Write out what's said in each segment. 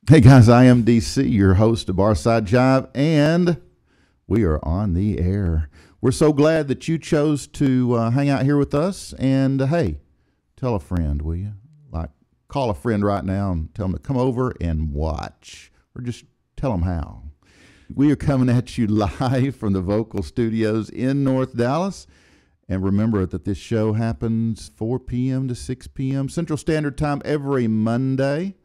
Hey guys, I am DC, your host of Barside Jive, and we are on the air. We're so glad that you chose to hang out here with us, and hey, tell a friend, will you? Like, call a friend right now and tell them to come over and watch, or just tell them how. We are coming at you live from the Vocal Studios in North Dallas, and remember that this show happens 4 p.m. to 6 p.m. Central Standard Time every Monday.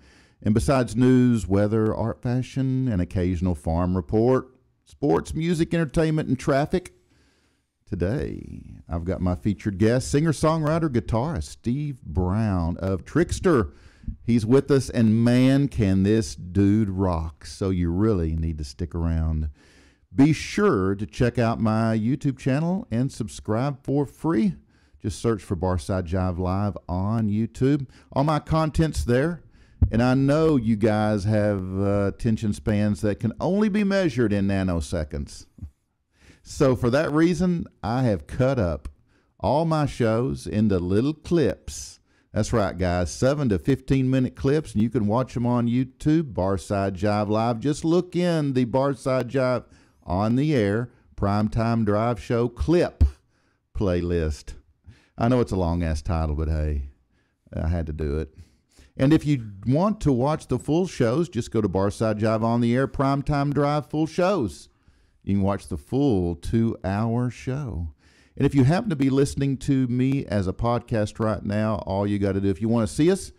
And besides news, weather, art, fashion, an occasional farm report, sports, music, entertainment, and traffic, today I've got my featured guest, singer-songwriter, guitarist, Steve Brown of Trixter. He's with us, and man, can this dude rock. So you really need to stick around. Be sure to check out my YouTube channel and subscribe for free. Just search for Barside Jive Live on YouTube. All my content's there. And I know you guys have attention spans that can only be measured in nanoseconds. So for that reason, I have cut up all my shows into little clips. That's right, guys, 7 to 15-minute clips, and you can watch them on YouTube, Barside Jive Live. Just look in the Barside Jive on the air Primetime Drive Show clip playlist. I know it's a long-ass title, but hey, I had to do it. And if you want to watch the full shows, just go to Barside Jive on the air, Primetime Drive full shows. You can watch the full 2-hour show. And if you happen to be listening to me as a podcast right now, all you got to do, if you want to see us,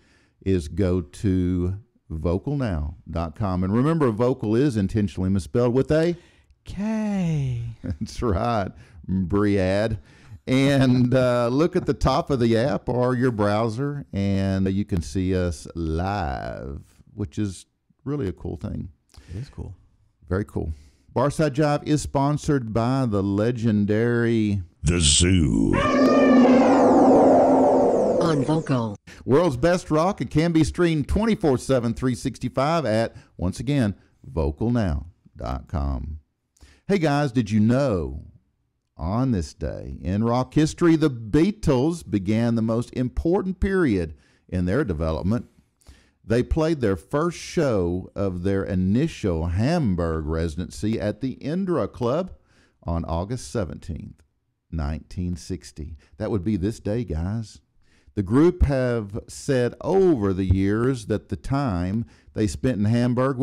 is go to vocalnow.com. And remember, vocal is intentionally misspelled with a K. That's right, Bread. And look at the top of the app or your browser, and you can see us live, which is really a cool thing. It is cool. Very cool. Barside Jive is sponsored by the legendary The Zoo. On Vocal. World's Best Rock. It can be streamed 24/7, 365 at, once again, vocalnow.com. Hey, guys, did you know on this day in rock history, the Beatles began the most important period in their development? They played their first show of their initial Hamburg residency at the Indra Club on August 17th, 1960. That would be this day, guys. The group have said over the years that the time they spent in Hamburg,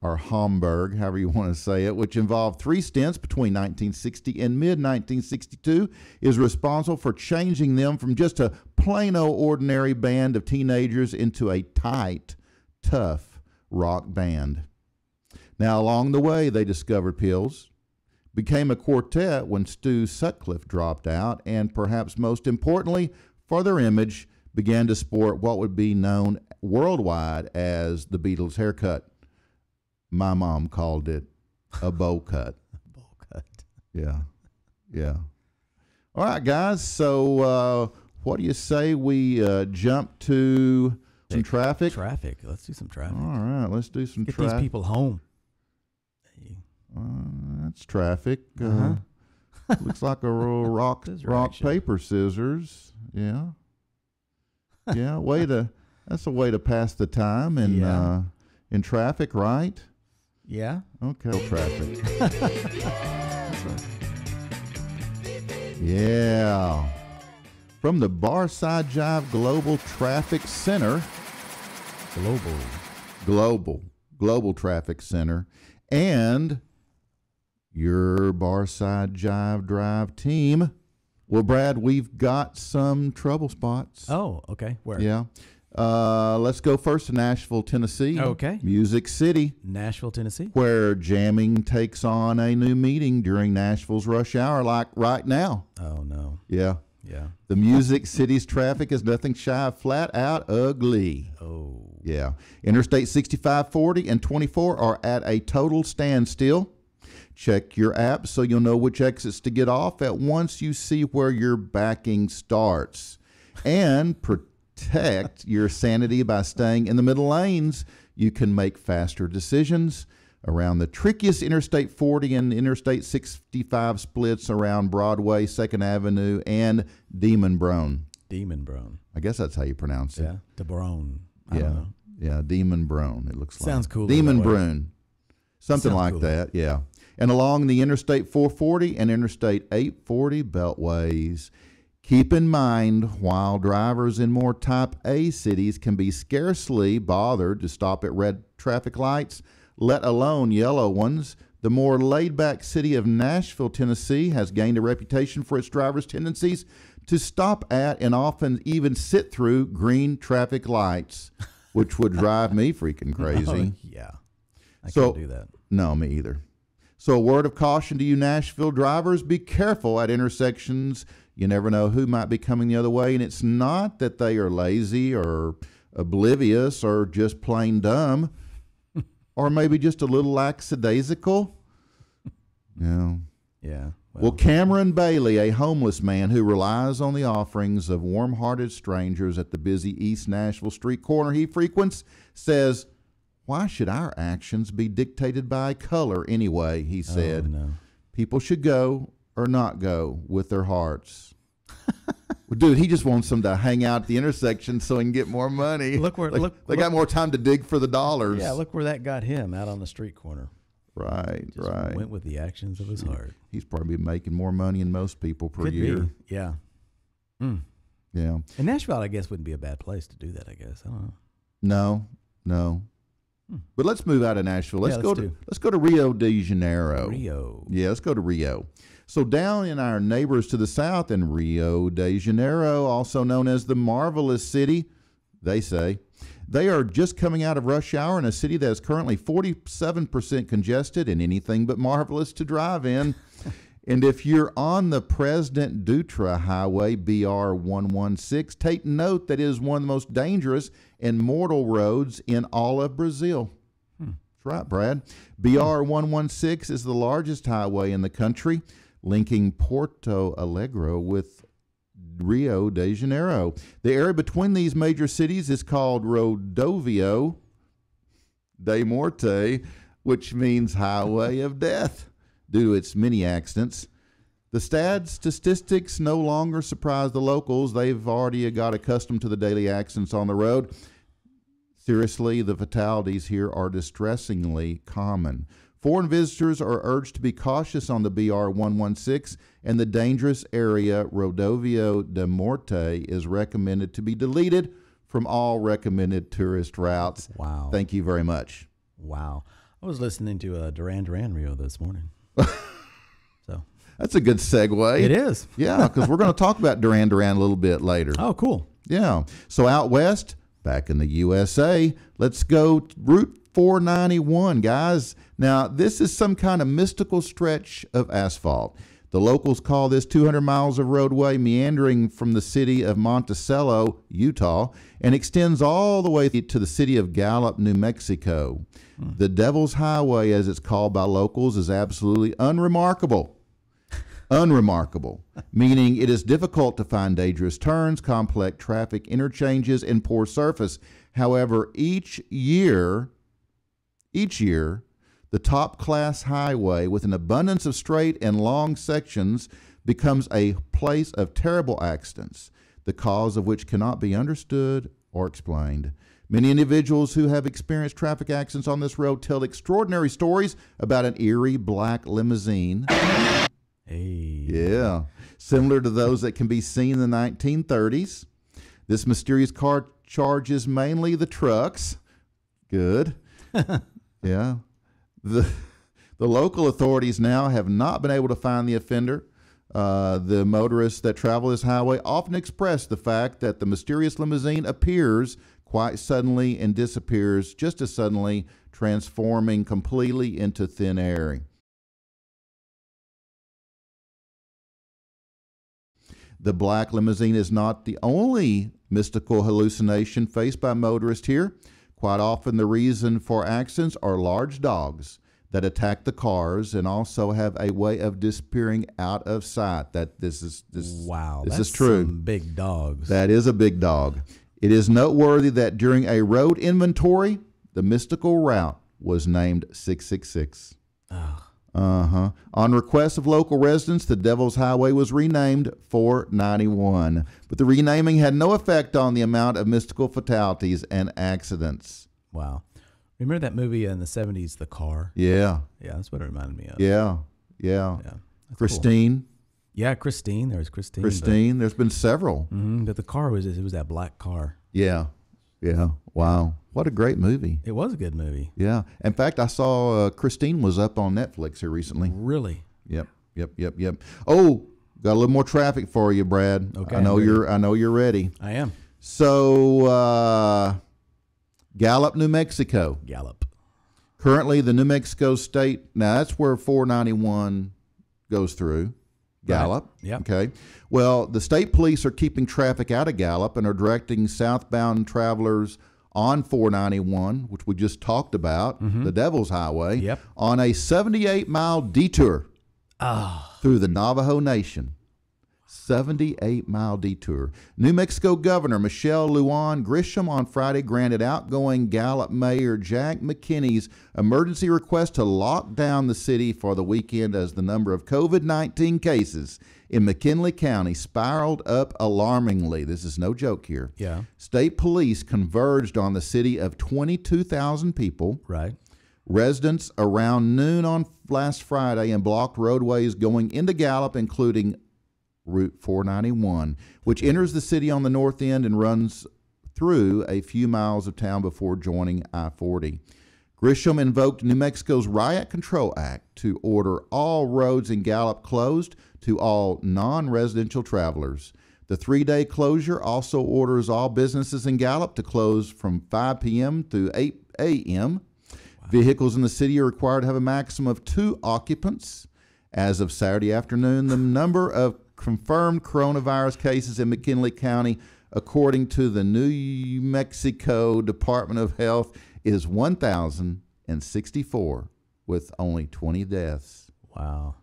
or Hamburg, however you want to say it, which involved 3 stints between 1960 and mid-1962, is responsible for changing them from just a plain old ordinary band of teenagers into a tight, tough rock band. Now, along the way, they discovered pills, became a quartet when Stu Sutcliffe dropped out, and perhaps most importantly, for their image, began to sport what would be known worldwide as the Beatles' haircut. My mom called it a bowl cut. Bowl cut. Yeah. Yeah. All right, guys. So what do you say we jump to some traffic? Traffic. Let's do some traffic. All right. Let's do some Get traffic. these people home. That's traffic. Looks like a real rock, action. paper, scissors. Yeah. Yeah. That's a way to pass the time in traffic, right? Yeah. Okay. Traffic. Yeah. From the Barside Jive Global Traffic Center. Global Traffic Center. And your Barside Jive Drive team. Well, Brad, we've got some trouble spots. Oh, okay. Where? Yeah. Let's go first to Nashville, Tennessee. Okay. Music City. Nashville, Tennessee. Where jamming takes on a new meeting during Nashville's rush hour, like right now. Oh, no. Yeah. Yeah. The Music City's traffic is nothing shy of flat out ugly. Oh. Yeah. Interstate 65, 40, and 24 are at a total standstill. Check your app so you'll know which exits to get off at once you see where your backing starts. And protect your sanity by staying in the middle lanes. You can make faster decisions around the trickiest Interstate 40 and Interstate 65 splits around Broadway, 2nd Avenue, and Demon Brone. Demon Brone. I guess that's how you pronounce it. Yeah. DeBrone. I Yeah. don't know. Yeah, Demon Brune, it looks like. Sounds cool. Demon Brune. Something Sounds like cool. that, yeah. And along the Interstate 440 and Interstate 840 beltways. Keep in mind, while drivers in more Type A cities can be scarcely bothered to stop at red traffic lights, let alone yellow ones, the more laid-back city of Nashville, Tennessee has gained a reputation for its drivers' tendencies to stop at and often even sit through green traffic lights, which would drive me freaking crazy. Yeah. I So- can't do that. No, me either. So a word of caution to you Nashville drivers, be careful at intersections. You never know who might be coming the other way, and it's not that they are lazy or oblivious or just plain dumb or maybe just a little lackadaisical. Yeah. Yeah. Well, Cameron Bailey, a homeless man who relies on the offerings of warm-hearted strangers at the busy East Nashville street corner he frequents, says, "Why should our actions be dictated by color anyway?" He said. Oh, no. People should go or not go with their hearts. Well, dude, he just wants them to hang out at the intersection so he can get more money. Look where They got more time to dig for the dollars. Yeah, look where that got him, out on the street corner. Right, Just right. went with the actions of his heart. He's probably making more money than most people per Could year. be. Yeah. Mm. Yeah. And Nashville, I guess, wouldn't be a bad place to do that, I guess. I don't know. No. But let's move out of Nashville. Let's Yeah, go let's to Rio de Janeiro. Rio. Yeah, let's go to Rio. So down in our neighbors to the south in Rio de Janeiro, also known as the Marvelous City, they say, they are just coming out of rush hour in a city that is currently 47% congested and anything but marvelous to drive in. And if you're on the President Dutra Highway, BR 116, take note that it is one of the most dangerous and mortal roads in all of Brazil. That's right, Brad. BR 116 is the largest highway in the country, linking Porto Alegre with Rio de Janeiro. The area between these major cities is called Rodovio da Morte, which means Highway of Death, due to its many accidents. The statistics no longer surprise the locals. They've already got accustomed to the daily accidents on the road. Seriously, the fatalities here are distressingly common. Foreign visitors are urged to be cautious on the BR 116, and the dangerous area Rodovio da Morte is recommended to be deleted from all recommended tourist routes. Wow. Thank you very much. Wow. I was listening to Duran Duran Rio this morning. So That's a good segue. it is. Yeah, because we're going to talk about Duran Duran a little bit later. Oh, cool. Yeah. So out west, back in the USA, let's go Route 491, guys. Now, this is some kind of mystical stretch of asphalt. The locals call this 200 miles of roadway meandering from the city of Monticello, Utah, and extends all the way to the city of Gallup, New Mexico. The Devil's Highway, as it's called by locals, is absolutely unremarkable. Unremarkable, meaning it is difficult to find dangerous turns, complex traffic interchanges, and poor surface. However, each year, the top-class highway with an abundance of straight and long sections becomes a place of terrible accidents, the cause of which cannot be understood or explained. Many individuals who have experienced traffic accidents on this road tell extraordinary stories about an eerie black limousine. Hey. Yeah, similar to those that can be seen in the 1930s. This mysterious car charges mainly the trucks. Good. Yeah. The local authorities now have not been able to find the offender. The motorists that travel this highway often express the fact that the mysterious limousine appears quite suddenly and disappears just as suddenly, transforming completely into thin air. The black limousine is not the only mystical hallucination faced by motorists here. Quite often the reason for accidents are large dogs that attack the cars and also have a way of disappearing out of sight. This Wow. is That's true. some big dogs. That is a big dog. It is noteworthy that during a road inventory, the mystical route was named 666. Oh. On request of local residents, the Devil's Highway was renamed 491. But the renaming had no effect on the amount of mystical fatalities and accidents. Wow. Remember that movie in the 70s, The Car? Yeah. Yeah, that's what it reminded me of. Yeah. Christine. Cool. Yeah, Christine. There was Christine. Christine. There's been several. But the car was that black car. Yeah. Yeah. Wow. What a great movie. It was a good movie. Yeah. In fact, I saw Christine was up on Netflix here recently. Really? Yep. Oh, got a little more traffic for you, Brad. Okay. I know you're ready. I am. So, Gallup, New Mexico. Gallup. Currently, the New Mexico State, now that's where 491 goes through. Gallup. Right. Yep. Okay. Well, the state police are keeping traffic out of Gallup and are directing southbound travelers on 491, which we just talked about, the Devil's Highway, on a 78-mile detour through the Navajo Nation. 78-mile detour. New Mexico Governor Michelle Lujan Grisham on Friday granted outgoing Gallup Mayor Jack McKinney's emergency request to lock down the city for the weekend as the number of COVID-19 cases in McKinley County spiraled up alarmingly. This is no joke here. Yeah. State police converged on the city of 22,000 people. Right. Residents around noon on last Friday and blocked roadways going into Gallup, including Route 491, which enters the city on the north end and runs through a few miles of town before joining I-40. Grisham invoked New Mexico's Riot Control Act to order all roads in Gallup closed to all non-residential travelers. The 3-day closure also orders all businesses in Gallup to close from 5 p.m. through 8 a.m. Wow. Vehicles in the city are required to have a maximum of 2 occupants. As of Saturday afternoon, the number of confirmed coronavirus cases in McKinley County, according to the New Mexico Department of Health, is 1,064 with only 20 deaths. Wow.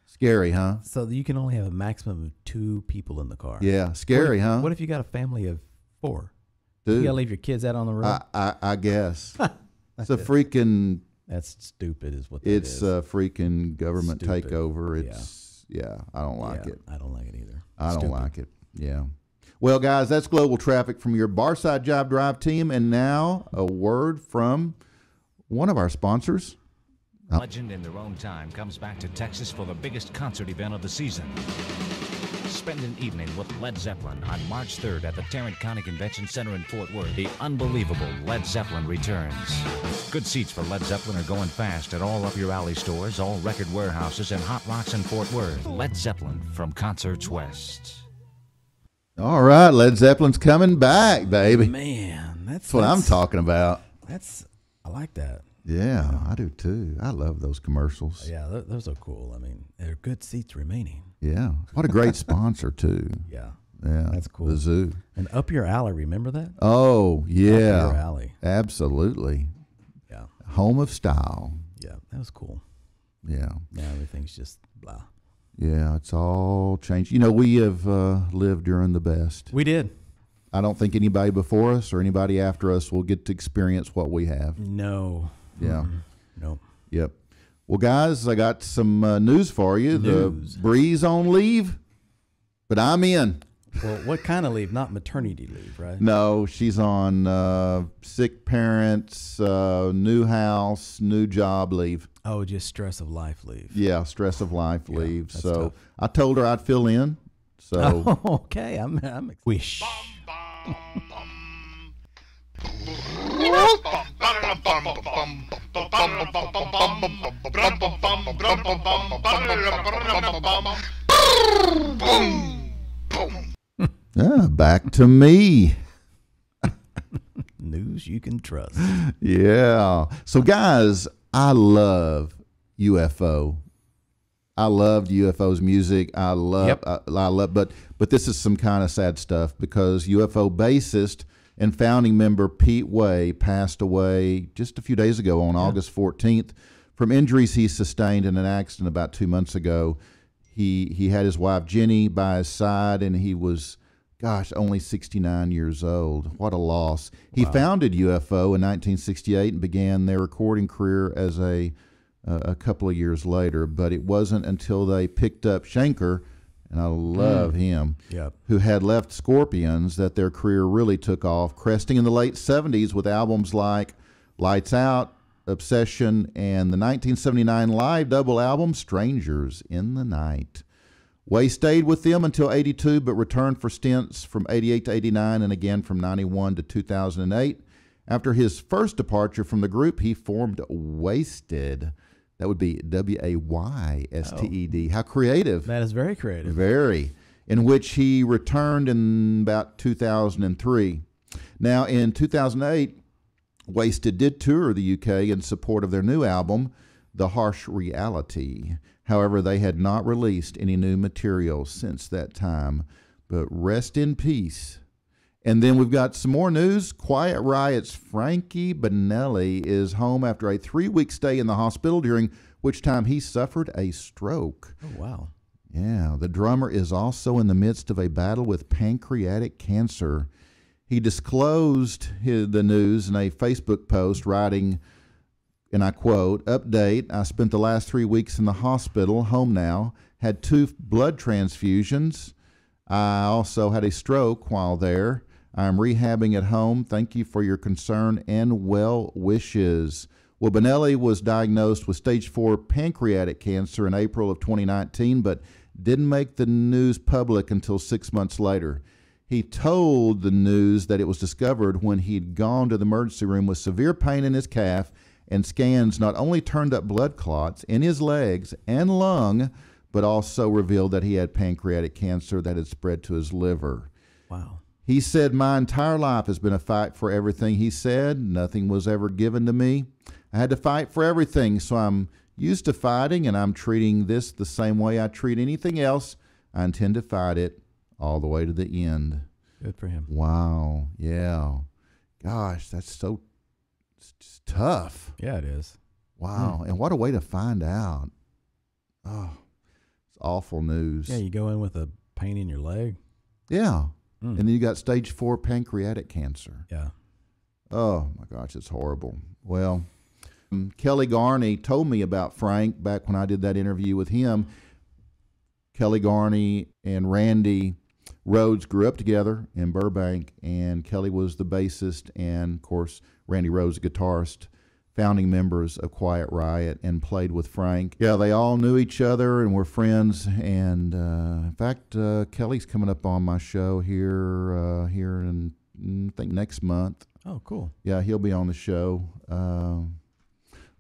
Scary, huh? So you can only have a maximum of 2 people in the car. Yeah, scary, huh? What if you got a family of 4? Dude, you got to leave your kids out on the road? I guess. It's a freaking... That's stupid is what that is. It's a freaking government Stupid. takeover. Yeah, I don't like it. I don't like it either. I don't like it. Yeah. Well, guys, that's global traffic from your Barside Jive Drive team. And now a word from one of our sponsors. Legend in their own time comes back to Texas for the biggest concert event of the season. Spend an evening with Led Zeppelin on March 3rd at the Tarrant County Convention Center in Fort Worth. The unbelievable Led Zeppelin returns. Good seats for Led Zeppelin are going fast at all up your alley stores, all record warehouses, and Hot Rocks in Fort Worth. Led Zeppelin from Concerts West. All right, Led Zeppelin's coming back, baby. Man, that's what I'm talking about. I like that. Yeah, I do too. I love those commercials. Yeah, those are cool. I mean, there are good seats remaining. Yeah. What a great sponsor, too. Yeah. Yeah. That's cool. The zoo. And Up Your Alley, remember that? Oh, yeah. Up Your Alley. Absolutely. Yeah. Home of Style. Yeah, that was cool. Yeah. Now everything's just blah. Yeah, it's all changed. You know, we have lived during the best. We did. I don't think anybody before us or anybody after us will get to experience what we have. No. Yeah. Nope. Yep. Well, guys, I got some news for you. News. The Bre's on leave, but I'm in. Well, what kind of leave? Not maternity leave, right? No, she's on sick parents, new house, new job leave. Oh, just stress of life leave. Yeah, stress of life leave. That's So tough. I told her I'd fill in. So Oh, okay. I'm wish. back to me. News you can trust. Yeah. So, guys, I love UFO. I loved UFO's music. I love, but this is some kind of sad stuff because UFO bassist and founding member Pete Way passed away just a few days ago on August 14th from injuries he sustained in an accident about 2 months ago. He had his wife Jenny by his side, and he was, only 69 years old. What a loss. He founded UFO in 1968 and began their recording career as a couple of years later, but it wasn't until they picked up Schenker, and I love him, who had left Scorpions, that their career really took off, cresting in the late 70s with albums like Lights Out, Obsession, and the 1979 live double album, Strangers in the Night. Way stayed with them until 82, but returned for stints from 88 to 89 and again from 91 to 2008. After his first departure from the group, he formed Wasted. That would be Waysted. How creative. That is very creative. Very. In which he returned in about 2003. Now, in 2008, Wasted did tour the UK in support of their new album, The Harsh Reality. However, they had not released any new material since that time. But rest in peace. And then we've got some more news. Quiet Riot's Frankie Bonelli is home after a 3-week stay in the hospital, during which time he suffered a stroke. Oh, wow. Yeah, the drummer is also in the midst of a battle with pancreatic cancer. He disclosed the news in a Facebook post, writing, and I quote, "Update, I spent the last 3 weeks in the hospital, home now, had 2 blood transfusions. I also had a stroke while there. I'm rehabbing at home. Thank you for your concern and well wishes." Well, Bonelli was diagnosed with stage 4 pancreatic cancer in April of 2019, but didn't make the news public until 6 months later. He told the news that it was discovered when he'd gone to the emergency room with severe pain in his calf, and scans not only turned up blood clots in his legs and lung, but also revealed that he had pancreatic cancer that had spread to his liver. Wow. He said, "My entire life has been a fight for everything," he said. "Nothing was ever given to me. I had to fight for everything, so I'm used to fighting, and I'm treating this the same way I treat anything else. I intend to fight it all the way to the end." Good for him. Wow. Yeah. Gosh, that's so it's tough. Yeah, it is. Wow. And what a way to find out. Oh, it's awful news. Yeah, you go in with a pain in your leg. Yeah. And then you got stage 4 pancreatic cancer. Yeah. Oh, my gosh, it's horrible. Well, Kelly Garney told me about Frank back when I did that interview with him. Kelly Garney and Randy Rhodes grew up together in Burbank, and Kelly was the bassist, and, of course, Randy Rhodes, the guitarist, founding members of Quiet Riot, and played with Frank. Yeah, they all knew each other and were friends. And in fact, Kelly's coming up on my show here in I think next month. Oh, cool. Yeah, he'll be on the show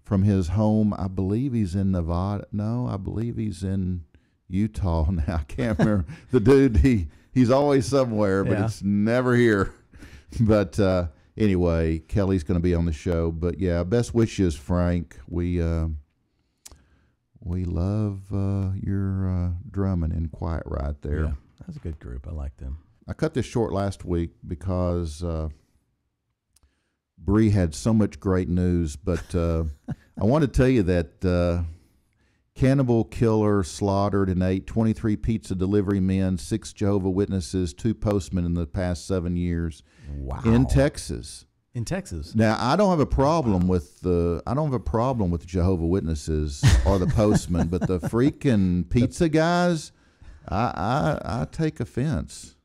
from his home. I believe he's in Nevada. No, I believe he's in Utah now. I can't remember. The dude, he's always somewhere, but it's never here. But anyway, Kelly's going to be on the show. But yeah, best wishes, Frank. We love your drumming and Quiet right there. Yeah, that's a good group. I like them. I cut this short last week because Bre had so much great news. But I want to tell you that cannibal killer slaughtered and ate 23 pizza delivery men, 6 Jehovah's Witnesses, 2 postmen in the past 7 years. Wow. In Texas. In Texas. Now, I don't have a problem with the Jehovah's Witnesses or the postmen, but the freaking pizza guys, I take offense.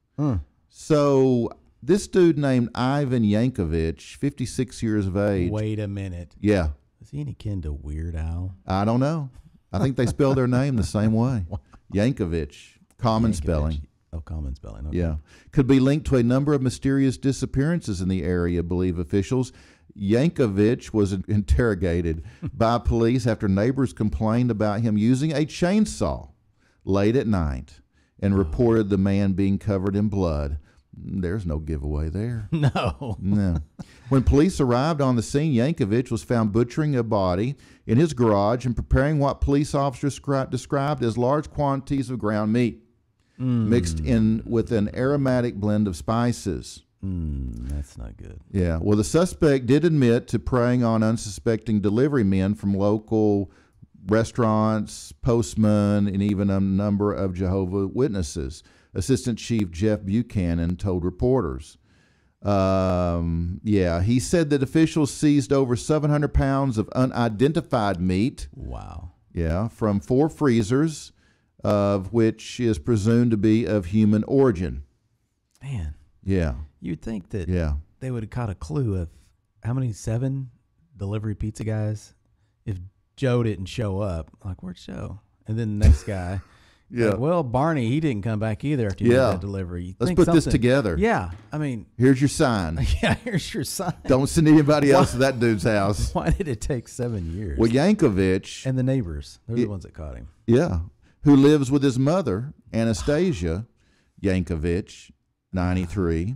So this dude named Ivan Yankovic, 56 years of age. Wait a minute. Yeah. Is he any kin to Weird Al? I don't know. I think they spell their name the same way. Yankovic. Common spelling. Oh, common spelling. Okay. Yeah. Could be linked to a number of mysterious disappearances in the area, believe officials. Yankovic was interrogated by police after neighbors complained about him using a chainsaw late at night and reported the man being covered in blood. There's no giveaway there. No. No. When police arrived on the scene, Yankovic was found butchering a body in his garage and preparing what police officers described as large quantities of ground meat mixed in with an aromatic blend of spices. That's not good. Yeah. Well, the suspect did admit to preying on unsuspecting delivery men from local restaurants, postmen, and even a number of Jehovah's Witnesses. Assistant Chief Jeff Buchanan told reporters. He said that officials seized over 700 pounds of unidentified meat. Wow. Yeah, from 4 freezers, of which is presumed to be of human origin. Man. Yeah. You'd think that Yeah. they would have caught a clue of how many? 7 delivery pizza guys. If Joe didn't show up, like, where'd Joe? And then the next guy, Yeah. like, well, Barney, he didn't come back either after you did that delivery. You Let's think put this something- together. Yeah, I mean, Here's your sign. yeah, here's your sign. Don't send anybody else to that dude's house. Why did it take 7 years? Well, Yankovic, And the neighbors, they're the ones that caught him. yeah, who lives with his mother, Anastasia Yankovic, 93,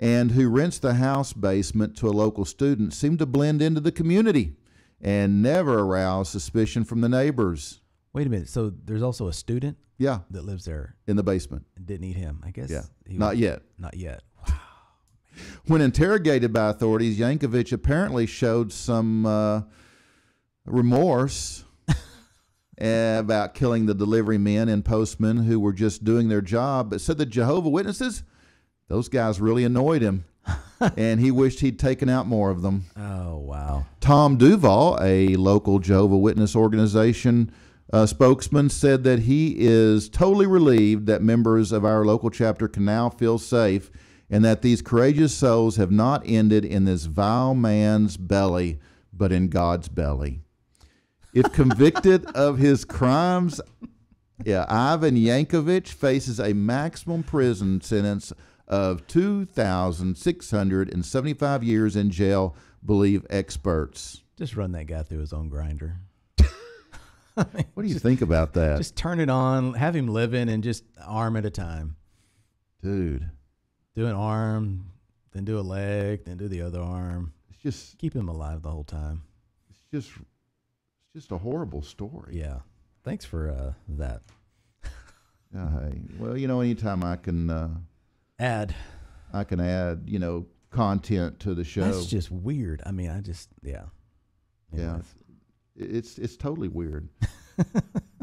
and who rents the house basement to a local student, seemed to blend into the community and never arouse suspicion from the neighbors. Wait a minute. So there's also a student Yeah, that lives there in the basement. and didn't eat him. I guess. Yeah, he not was- yet. Not yet. When interrogated by authorities, Yankovic apparently showed some remorse about killing the delivery men and postmen who were just doing their job, but said the Jehovah's Witnesses, those guys really annoyed him, and he wished he'd taken out more of them. Oh wow. Tom Duval, a local Jehovah's Witness organization spokesman, said that he is totally relieved that members of our local chapter can now feel safe and that these courageous souls have not ended in this vile man's belly, but in God's belly. If convicted of his crimes, Ivan Yankovic faces a maximum prison sentence of 2,675 years in jail, believe experts. Just run that guy through his own grinder. What do you think about that? Just turn it on, have him living, and just arm at a time. Dude, Do an arm, then do a leg, then do the other arm. it's Keep him alive the whole time. just a horrible story. Yeah. Thanks for that. Hey, well, anytime I can Add. add, content to the show. That's just weird. I mean, yeah. Yeah. Anyways. It's totally weird.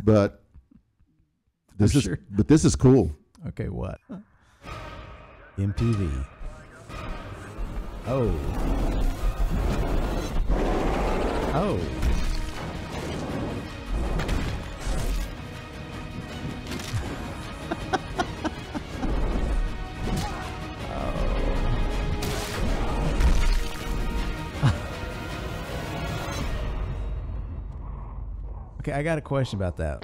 But this is sure. but this is cool. Okay, what? MTV. Oh. Oh. Okay, I got a question about that.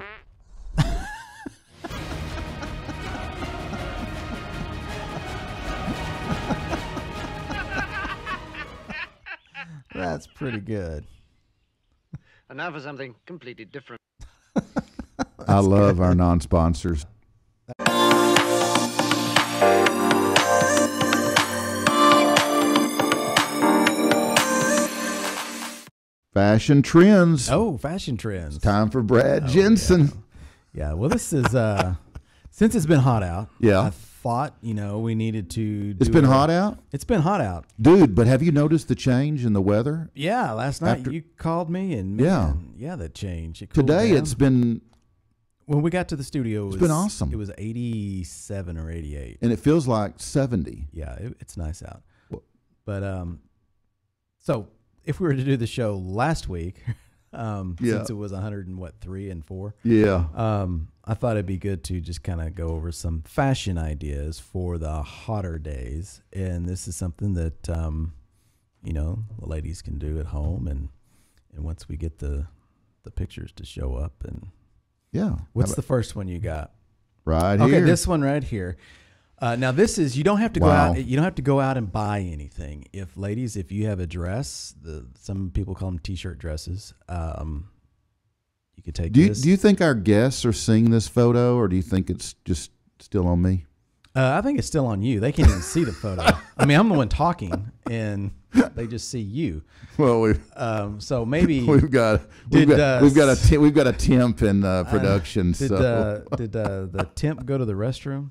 That's pretty good. And now for something completely different. I love our non-sponsors. Fashion trends. Oh, fashion trends. Time for Brad Jensen. Yeah, well, this is since it's been hot out. Yeah. I thought we needed to. It's been hot out? It's been hot out, Dude, but have you noticed the change in the weather? Yeah, last night After- you called me and that changed. It cooled Today down. it's been, when we got to the studio. It's been awesome. It was 87 or 88. and it feels like 70. Yeah, it's nice out. Well- But so if we were to do the show last week, since it was 103 and 4. Yeah. I thought it'd be good to just kind of go over some fashion ideas for the hotter days, and this is something that the ladies can do at home, and once we get the pictures to show up. And Yeah. what's the first one you got? Right Okay, here. this one right here. Now this is, you don't have to go Wow. out. You don't have to go out and buy anything. If you have a dress, some people call them t-shirt dresses. You could take this. Do you think our guests are seeing this photo, or do you think it's just still on me? I think it's still on you. They can't even see the photo. I mean, I'm the one talking, and they just see you. Well, So maybe we've got a temp in production. did so the temp go to the restroom?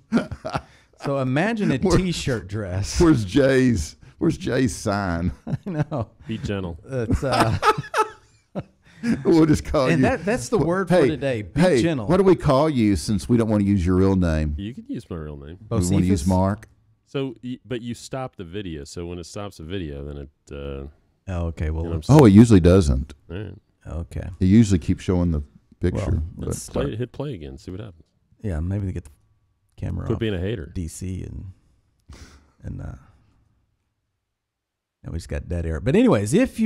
So imagine a t-shirt dress. where's Jay's sign? I know. Be gentle. It's, We'll just call and you. that's the word for today. Be hey, gentle. what do we call you since we don't want to use your real name? You can use my real name. We want to use Bocephus? Mark. So, but you stop the video. So when it stops the video, then it. Oh, okay. Well, You know what I'm Oh, it usually doesn't. All right. okay. It usually keeps showing the picture. Well, but- let's start. Hit play again. See what happens. Yeah, maybe they get the camera Quit off being a hater. DC and And we just got dead air. But anyways, if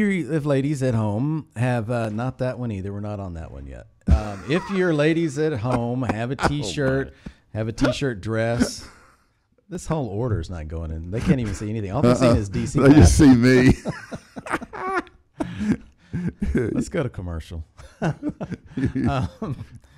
ladies at home have not that one either, we're not on that one yet. If your ladies at home have a T-shirt, have a T-shirt dress, this whole order is not going in. They can't even see anything. All they're seeing is DC. They just see me. Let's go to commercial.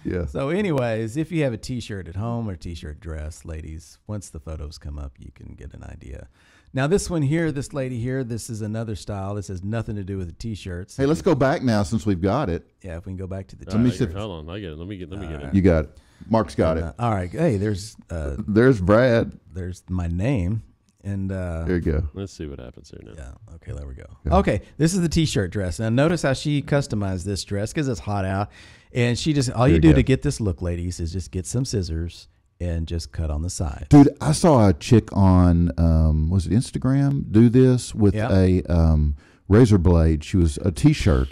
Yeah. So anyways, if you have a T-shirt at home or T-shirt dress, ladies, once the photos come up, you can get an idea. Now this one here, this lady here, this is another style. This has nothing to do with the T-shirts. Hey, let's go back now since we've got it. Yeah, if we can go back to the Let me T-shirt. hold on. I get it. Let me get it. You got it. Mark's got it. All right. Hey, there's Brad. there's my name. And There you go. Let's see what happens here now. yeah, okay, there we go. Okay, this is the T-shirt dress. Now notice how she customized this dress because it's hot out. And she just, all you do to get this look, ladies, is just get some scissors and just cut on the side. Dude, I saw a chick on, was it Instagram, do this with a razor blade. She was a T-shirt.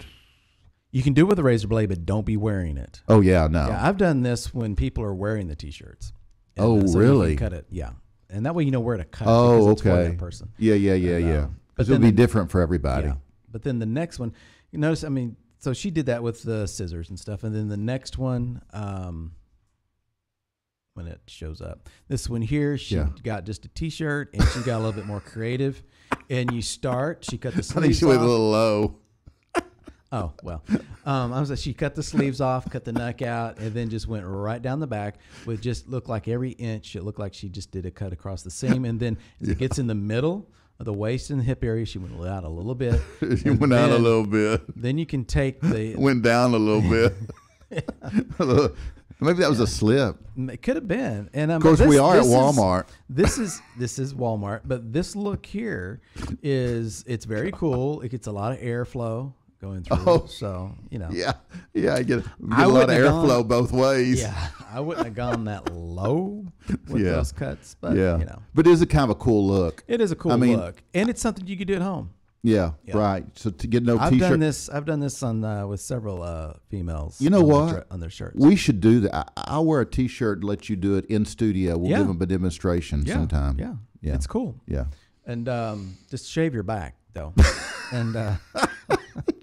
You can do it with a razor blade, but don't be wearing it. Oh, yeah, no. Yeah, I've done this when people are wearing the T-shirts. And, Oh, so really? You can cut it, yeah. And that way you know where to cut Oh, because it's for okay. that person. Yeah. But Because it'll be different for everybody. Yeah. But then the next one, you notice, I mean, so she did that with the scissors and stuff. And then the next one, when it shows up, this one here, she got just a T-shirt and she got a little bit more creative. And you start, she cut the sleeves I think she went a little low. Oh, well, she cut the sleeves off, cut the neck out, and then just went right down the back with just looked like every inch. It looked like she just did a cut across the seam. And then as it gets in the middle of the waist and the hip area, she went out a little bit. She went out a little bit. Then you can take the... Went down a little bit. Maybe that was a slip. It could have been. And of course, we are at Walmart. This is Walmart, but this look here it's very cool. It gets a lot of airflow going through. Oh. So, you know. Yeah, I get a lot of airflow both ways. Yeah, I wouldn't have gone that low with those cuts, but you know. But it is a kind of a cool look. It is a cool look, and it's something you could do at home. Yeah, right. So to get no I've T-shirt. I've done this on with several females. You know what? On their shirts. We should do that. I'll wear a T-shirt. Let you do it in studio. We'll give them a demonstration sometime. Yeah, yeah, it's cool. Yeah, and just shave your back though, and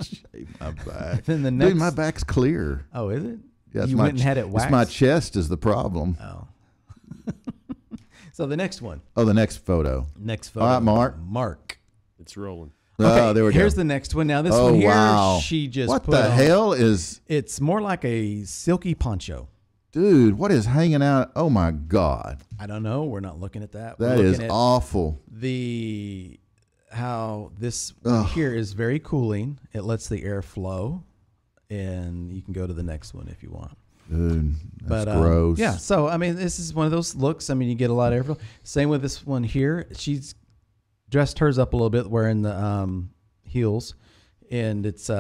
shave my back. Then the next, dude, my back's clear. Oh, is it? Yeah, you went and had it waxed. It's my chest is the problem. Oh. So the next one. Oh, the next photo. Next photo. All right, Mark. It's rolling. Okay, there we go. Here's the next one. Now this one here, wow. she just what put the on, hell is? It's more like a silky poncho. Dude, what is hanging out? Oh my God! I don't know. We're not looking at that. That is awful. How this one here is very cooling. It lets the air flow, and you can go to the next one if you want. Dude, that's gross. Yeah. So I mean, this is one of those looks. I mean, you get a lot of airflow. Same with this one here. She's dressed hers up a little bit, wearing the heels, and it's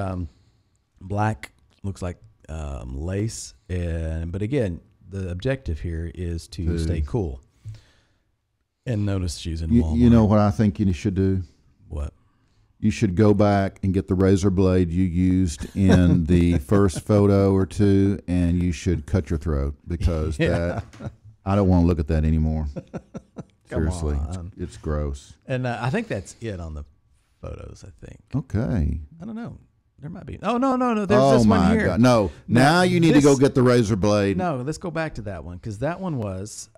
black. Looks like lace, but again, the objective here is to stay cool. And notice she's in Walmart. You know what I think you should do? What? You should go back and get the razor blade you used in the first photo or two, and you should cut your throat because I don't want to look at that anymore. Seriously, it's gross. And I think that's it on the photos, I think. Okay. I don't know. There might be. Oh, no. There's this one here. God. No. Now you need to go get the razor blade. No, let's go back to that one because that one was,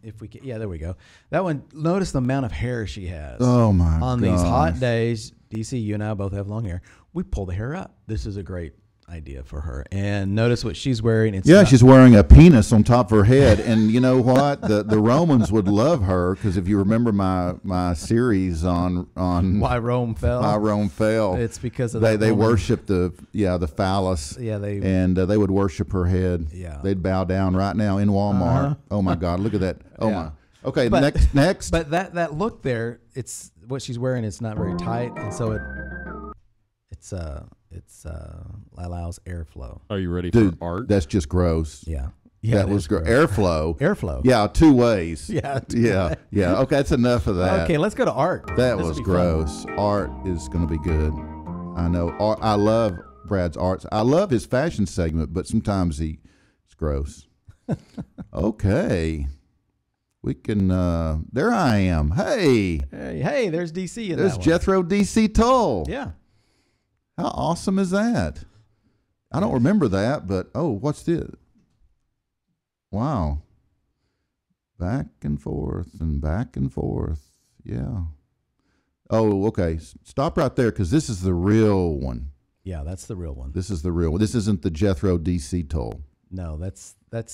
if we can, there we go. That one, notice the amount of hair she has. Oh, my God. On these hot days, DC, you and I both have long hair. We pull the hair up. This is a great idea for her. And notice what she's wearing. She's wearing a penis on top of her head. And you know what? The Romans would love her because if you remember my series on Why Rome Fell. It's because of they worship the phallus. Yeah, they would worship her head. Yeah, they'd bow down right now in Walmart. Oh my God, look at that. Oh my. Okay, next. But that look there, it's what she's wearing. It's not very tight, and so it allows airflow. Are you ready for art? That's just gross. Yeah, that was gross. Airflow. Yeah, two ways. Yeah. Okay, that's enough of that. Okay, let's go to art. That was gross. Fun. Art is going to be good. I know. I love Brad's art. I love his fashion segment, but sometimes it's gross. Okay. We can. There I am. Hey, hey, there's DC in there's that one. Jethro DC Tull. Yeah. How awesome is that? I don't remember that, but what's this? Wow. Back and forth and back and forth. Yeah. Oh, okay. Stop right there because this is the real one. Yeah, that's the real one. This is the real one. This isn't the Jethro DC Tull. No, that's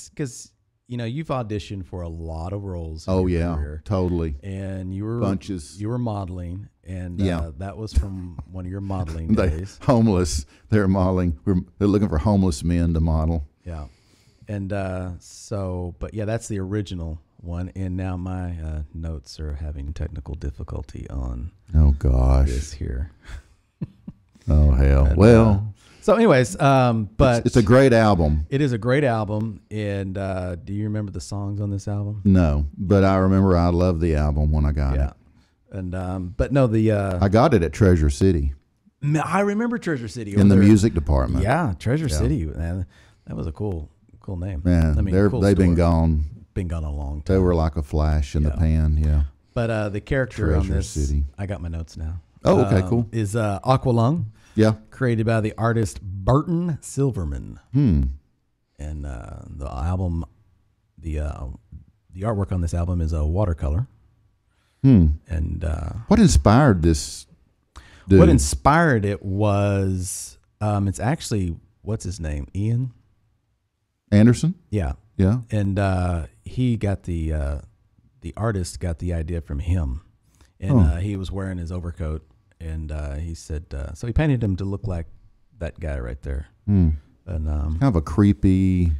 because you've auditioned for a lot of roles. Oh in your yeah, career, totally. and you were Bunches. You were modeling, and Yeah. That was from one of your modeling days. Homeless. They're modeling. They're looking for homeless men to model. Yeah, and but yeah, that's the original one. And now my notes are having technical difficulty on Oh gosh. this here. Oh hell. And, well. So, anyways, but It's a great album. It is a great album, and do you remember the songs on this album? No, but I remember I loved the album when I got it. And but no, I got it at Treasure City I remember Treasure City in the music department. Yeah, Treasure City, man, that was a cool name. Man, I mean, cool they've been story. gone. Been gone a long time. They were like a flash in the pan. Yeah. But the character on Treasure this, City. I got my notes now. Oh, okay, cool. Is Aqualung. Yeah. Created by the artist Burton Silverman. And the album, the artwork on this album is a watercolor. And What inspired this dude? what inspired it was, it's actually, what's his name? Ian? Anderson? Yeah. Yeah. And he got the artist got the idea from him. And he was wearing his overcoat. And he said, so he painted him to look like that guy right there. And Kind of a creepy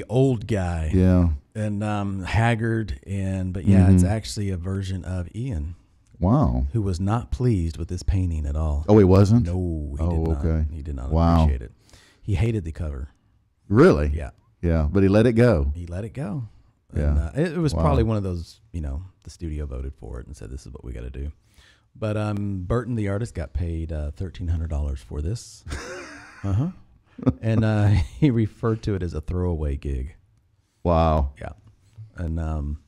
old guy. Yeah. And haggard. But yeah, it's actually a version of Ian, Wow. who was not pleased with this painting at all. Oh, he wasn't? No, he Oh, did not. okay. He did not Wow. appreciate it. He hated the cover. Really? Yeah. Yeah, but he let it go. He let it go. Yeah. And, it was Wow. probably one of those, the studio voted for it and said, this is what we got to do. But Burton, the artist, got paid $1,300 for this. And he referred to it as a throwaway gig. Wow. Yeah. And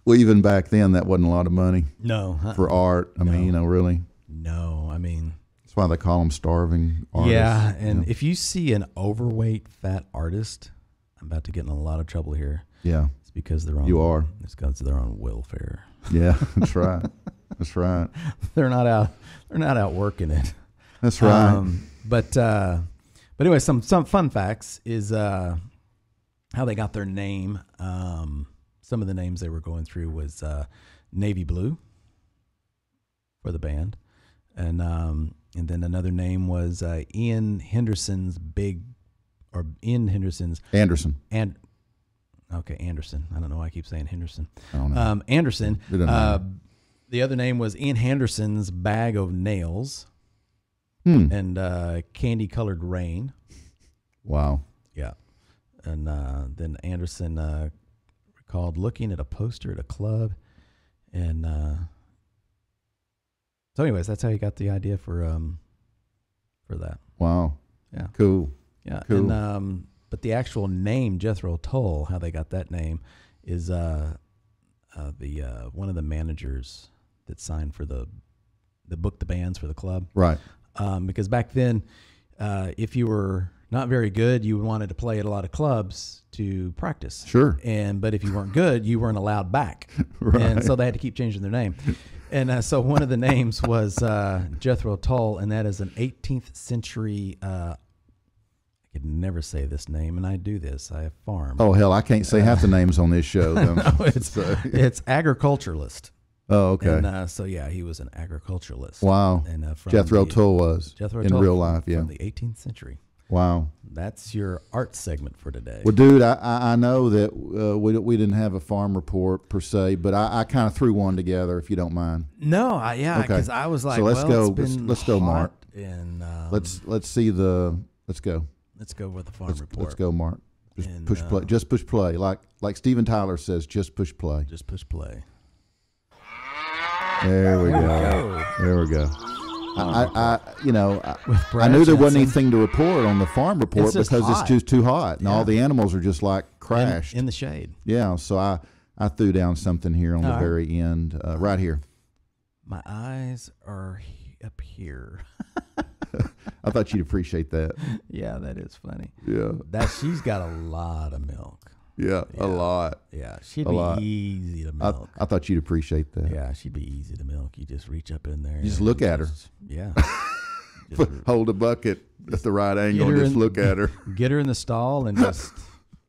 Well, even back then, that wasn't a lot of money no. for art. I mean, really. No, I mean. That's why they call them starving artists. Yeah, and if you see an overweight, fat artist, I'm about to get in a lot of trouble here. Yeah. It's because they're on. You are. It's because they're on welfare. Yeah, that's right. That's right. They're not out. They're not out working it. That's right. But anyway, some fun facts is how they got their name. Some of the names they were going through was Navy Blue for the band, and then another name was Ian Henderson's Anderson. I don't know why I keep saying Henderson. I don't know. Anderson. It doesn't matter. The other name was Ian Henderson's Bag of Nails and Candy Colored Rain. Wow. Yeah. And then Anderson recalled looking at a poster at a club. And so anyways, that's how he got the idea for that. Wow. Yeah. Cool. Yeah. Cool. And but the actual name Jethro Tull, how they got that name, is the one of the managers that signed for the book the bands for the club. Right. Because back then, if you were not very good, you wanted to play at a lot of clubs to practice. Sure. But if you weren't good, you weren't allowed back. Right. And so they had to keep changing their name. And so one of the names was Jethro Tull, and that is an 18th century. I could never say this name, and I do this. I farm. Oh hell, I can't say half the names on this show. No, it's agriculturalist. Oh, okay. And so yeah, he was an agriculturalist. Wow. And from Jethro Tull was Jethro in Tull real life. Yeah. from the 18th century. Wow. That's your art segment for today. Well, dude, I know that we didn't have a farm report per se, but I kind of threw one together, if you don't mind. No, yeah, Okay. because I was like, So let's well, go. it's been Let's go, Mark. hot, and Let's see the. Let's go. let's go with the farm report. Let's go, Mark. Just And, push play. Just push play. Like Steven Tyler says, just push play. Just push play. There we There we go. go. There we go. I With I Brad knew there wasn't Jensen. anything to report on the farm report It's just because hot. it's too hot, and Yeah. all the animals are just like crashed. in the shade. Yeah, so I threw down something here on the All right. very end, right here. My eyes are up here. I thought you'd appreciate that. Yeah, that is funny. Yeah. She's got a lot of milk. Yeah, a lot. Yeah, she'd A be lot. easy to milk. I thought you'd appreciate that. Yeah, she'd be easy to milk. You just reach up in there. You just and look at her. Yeah. Hold a bucket at the right angle and her just in- look at her. Get her in the stall and just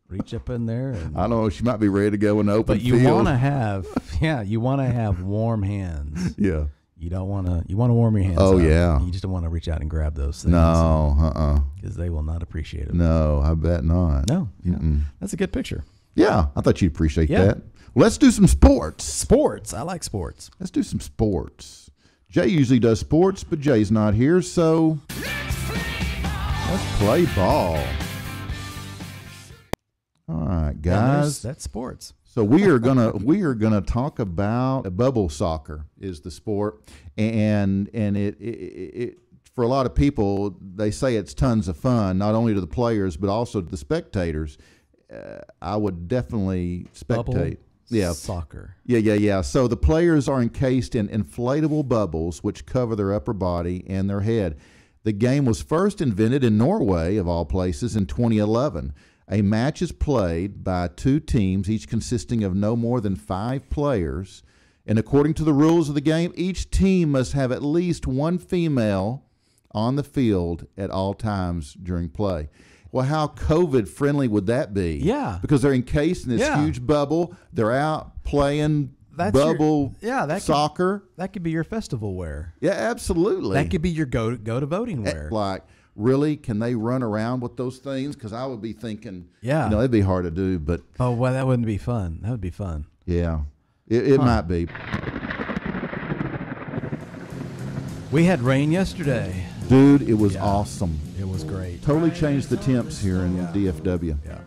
reach up in there. And, I don't know. She might be ready to go in the open but you field. want to have warm hands. Yeah. You want to warm your hands. Oh, up. yeah. You just don't want to reach out and grab those things. No. Because they will not appreciate it. No, I bet not. No. Yeah. Mm-mm. That's a good picture. Yeah, I thought you'd appreciate Yeah. that. Well, let's do some sports. Sports. I like sports. Let's do some sports. Jay usually does sports, but Jay's not here, so let's play ball. All right, guys. That's sports. So we are gonna talk about bubble soccer is the sport, and it for a lot of people, they say it's tons of fun, not only to the players but also to the spectators. I would definitely spectate. Bubble soccer. Yeah. So the players are encased in inflatable bubbles which cover their upper body and their head. The game was first invented in Norway, of all places, in 2011. A match is played by two teams, each consisting of no more than 5 players. And according to the rules of the game, each team must have at least one female on the field at all times during play. Well, how COVID-friendly would that be? Yeah. Because they're encased in this huge bubble. They're out playing soccer. That could be your festival wear. Yeah, absolutely. That could be your go to voting wear. Like, really, can they run around with those things? Because I would be thinking, Yeah. it'd be hard to do, but Oh, well, that wouldn't be fun. That would be fun. yeah, it might be. We had rain yesterday. Dude, it was awesome. It was great. Totally changed the temps here in DFW. Yeah.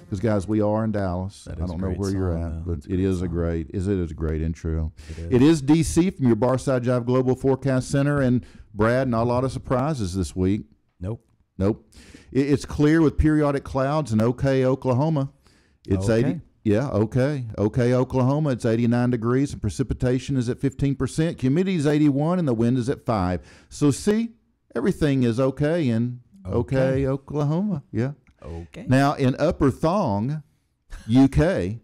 Because, guys, we are in Dallas. That I is don't a know great where you're song, at, though. but it is a great intro. It It is DC from your Barside Jive Global Forecast Center. And, Brad, not a lot of surprises this week. Nope. It's clear with periodic clouds in OK, Oklahoma. It's Okay. 80. Yeah, OK, Oklahoma. It's 89 degrees and precipitation is at 15%. Humidity is 81 and the wind is at 5. So see, everything is okay in OK, Oklahoma. Yeah. Okay. Now in Upper Thong, UK,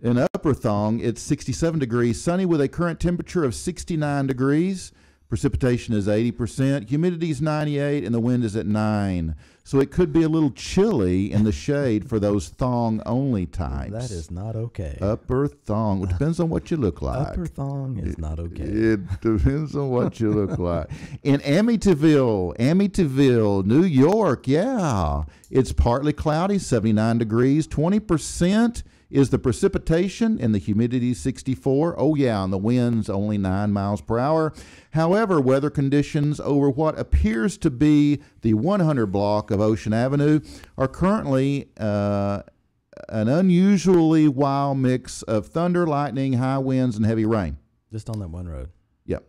it's 67 degrees, sunny with a current temperature of 69 degrees. Precipitation is 80%, humidity is 98, and the wind is at 9. So it could be a little chilly in the shade for those thong-only types. That is not okay. Upper Thong. It depends on what you look like. Upper thong is not okay. It depends on what you look like. In Amityville, New York, yeah. It's partly cloudy, 79 degrees, 20% is the precipitation, and the humidity 64. Oh, yeah, and the wind's only 9 miles per hour. However, weather conditions over what appears to be the 100 block of Ocean Avenue are currently an unusually wild mix of thunder, lightning, high winds, and heavy rain. Just on that one road. Yep.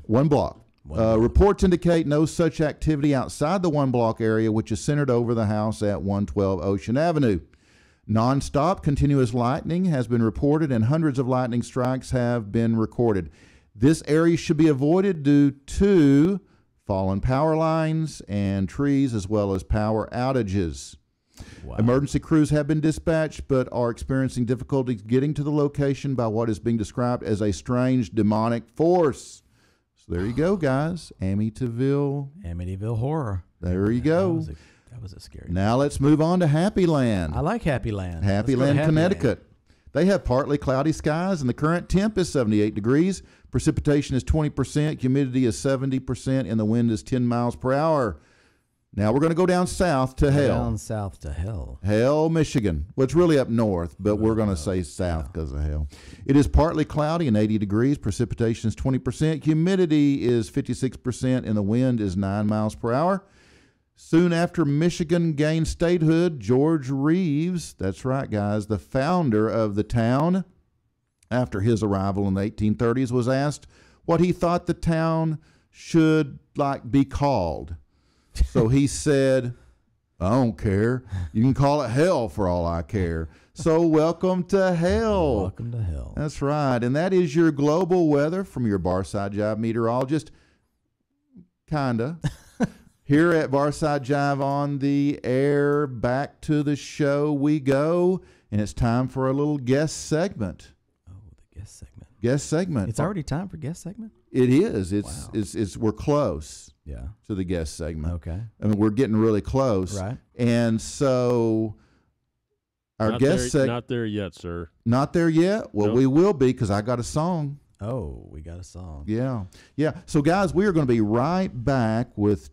One block. Reports indicate no such activity outside the one block area, which is centered over the house at 112 Ocean Avenue. Non-stop continuous lightning has been reported and hundreds of lightning strikes have been recorded. This area should be avoided due to fallen power lines and trees as well as power outages. Wow. Emergency crews have been dispatched but are experiencing difficulties getting to the location by what is being described as a strange demonic force. So there you go, guys. Amityville horror. There you go. That was a scary. Now let's move on to Happy Land. I like Happy Land. Happy Land, Connecticut. They have partly cloudy skies, and the current temp is 78 degrees. Precipitation is 20%, humidity is 70%, and the wind is 10 miles per hour. Now we're going to go down south to hell. Down south to hell. Hell, Michigan. Well, it's really up north, but we're going to say south because of hell. It is partly cloudy and 80 degrees. Precipitation is 20%. Humidity is 56%, and the wind is 9 miles per hour. Soon after Michigan gained statehood, George Reeves, that's right, guys, the founder of the town, after his arrival in the 1830s, was asked what he thought the town should be called. So he said, I don't care. You can call it hell for all I care. So welcome to hell. Welcome to hell. That's right. And that is your global weather from your Barside Jive meteorologist. Kinda. Here at Barside Jive on the air, back to the show we go. And it's time for a little guest segment. Oh, the guest segment. Guest segment. It's already time for guest segment? It is. Wow. It's we're close. Yeah. To the guest segment. Okay. I mean, we're getting really close. Right. And so our Not guest there, not there yet, sir. Not there yet? Well, Nope. we will be because I got a song. Oh, we got a song. Yeah. Yeah. So, guys, we are going to be right back with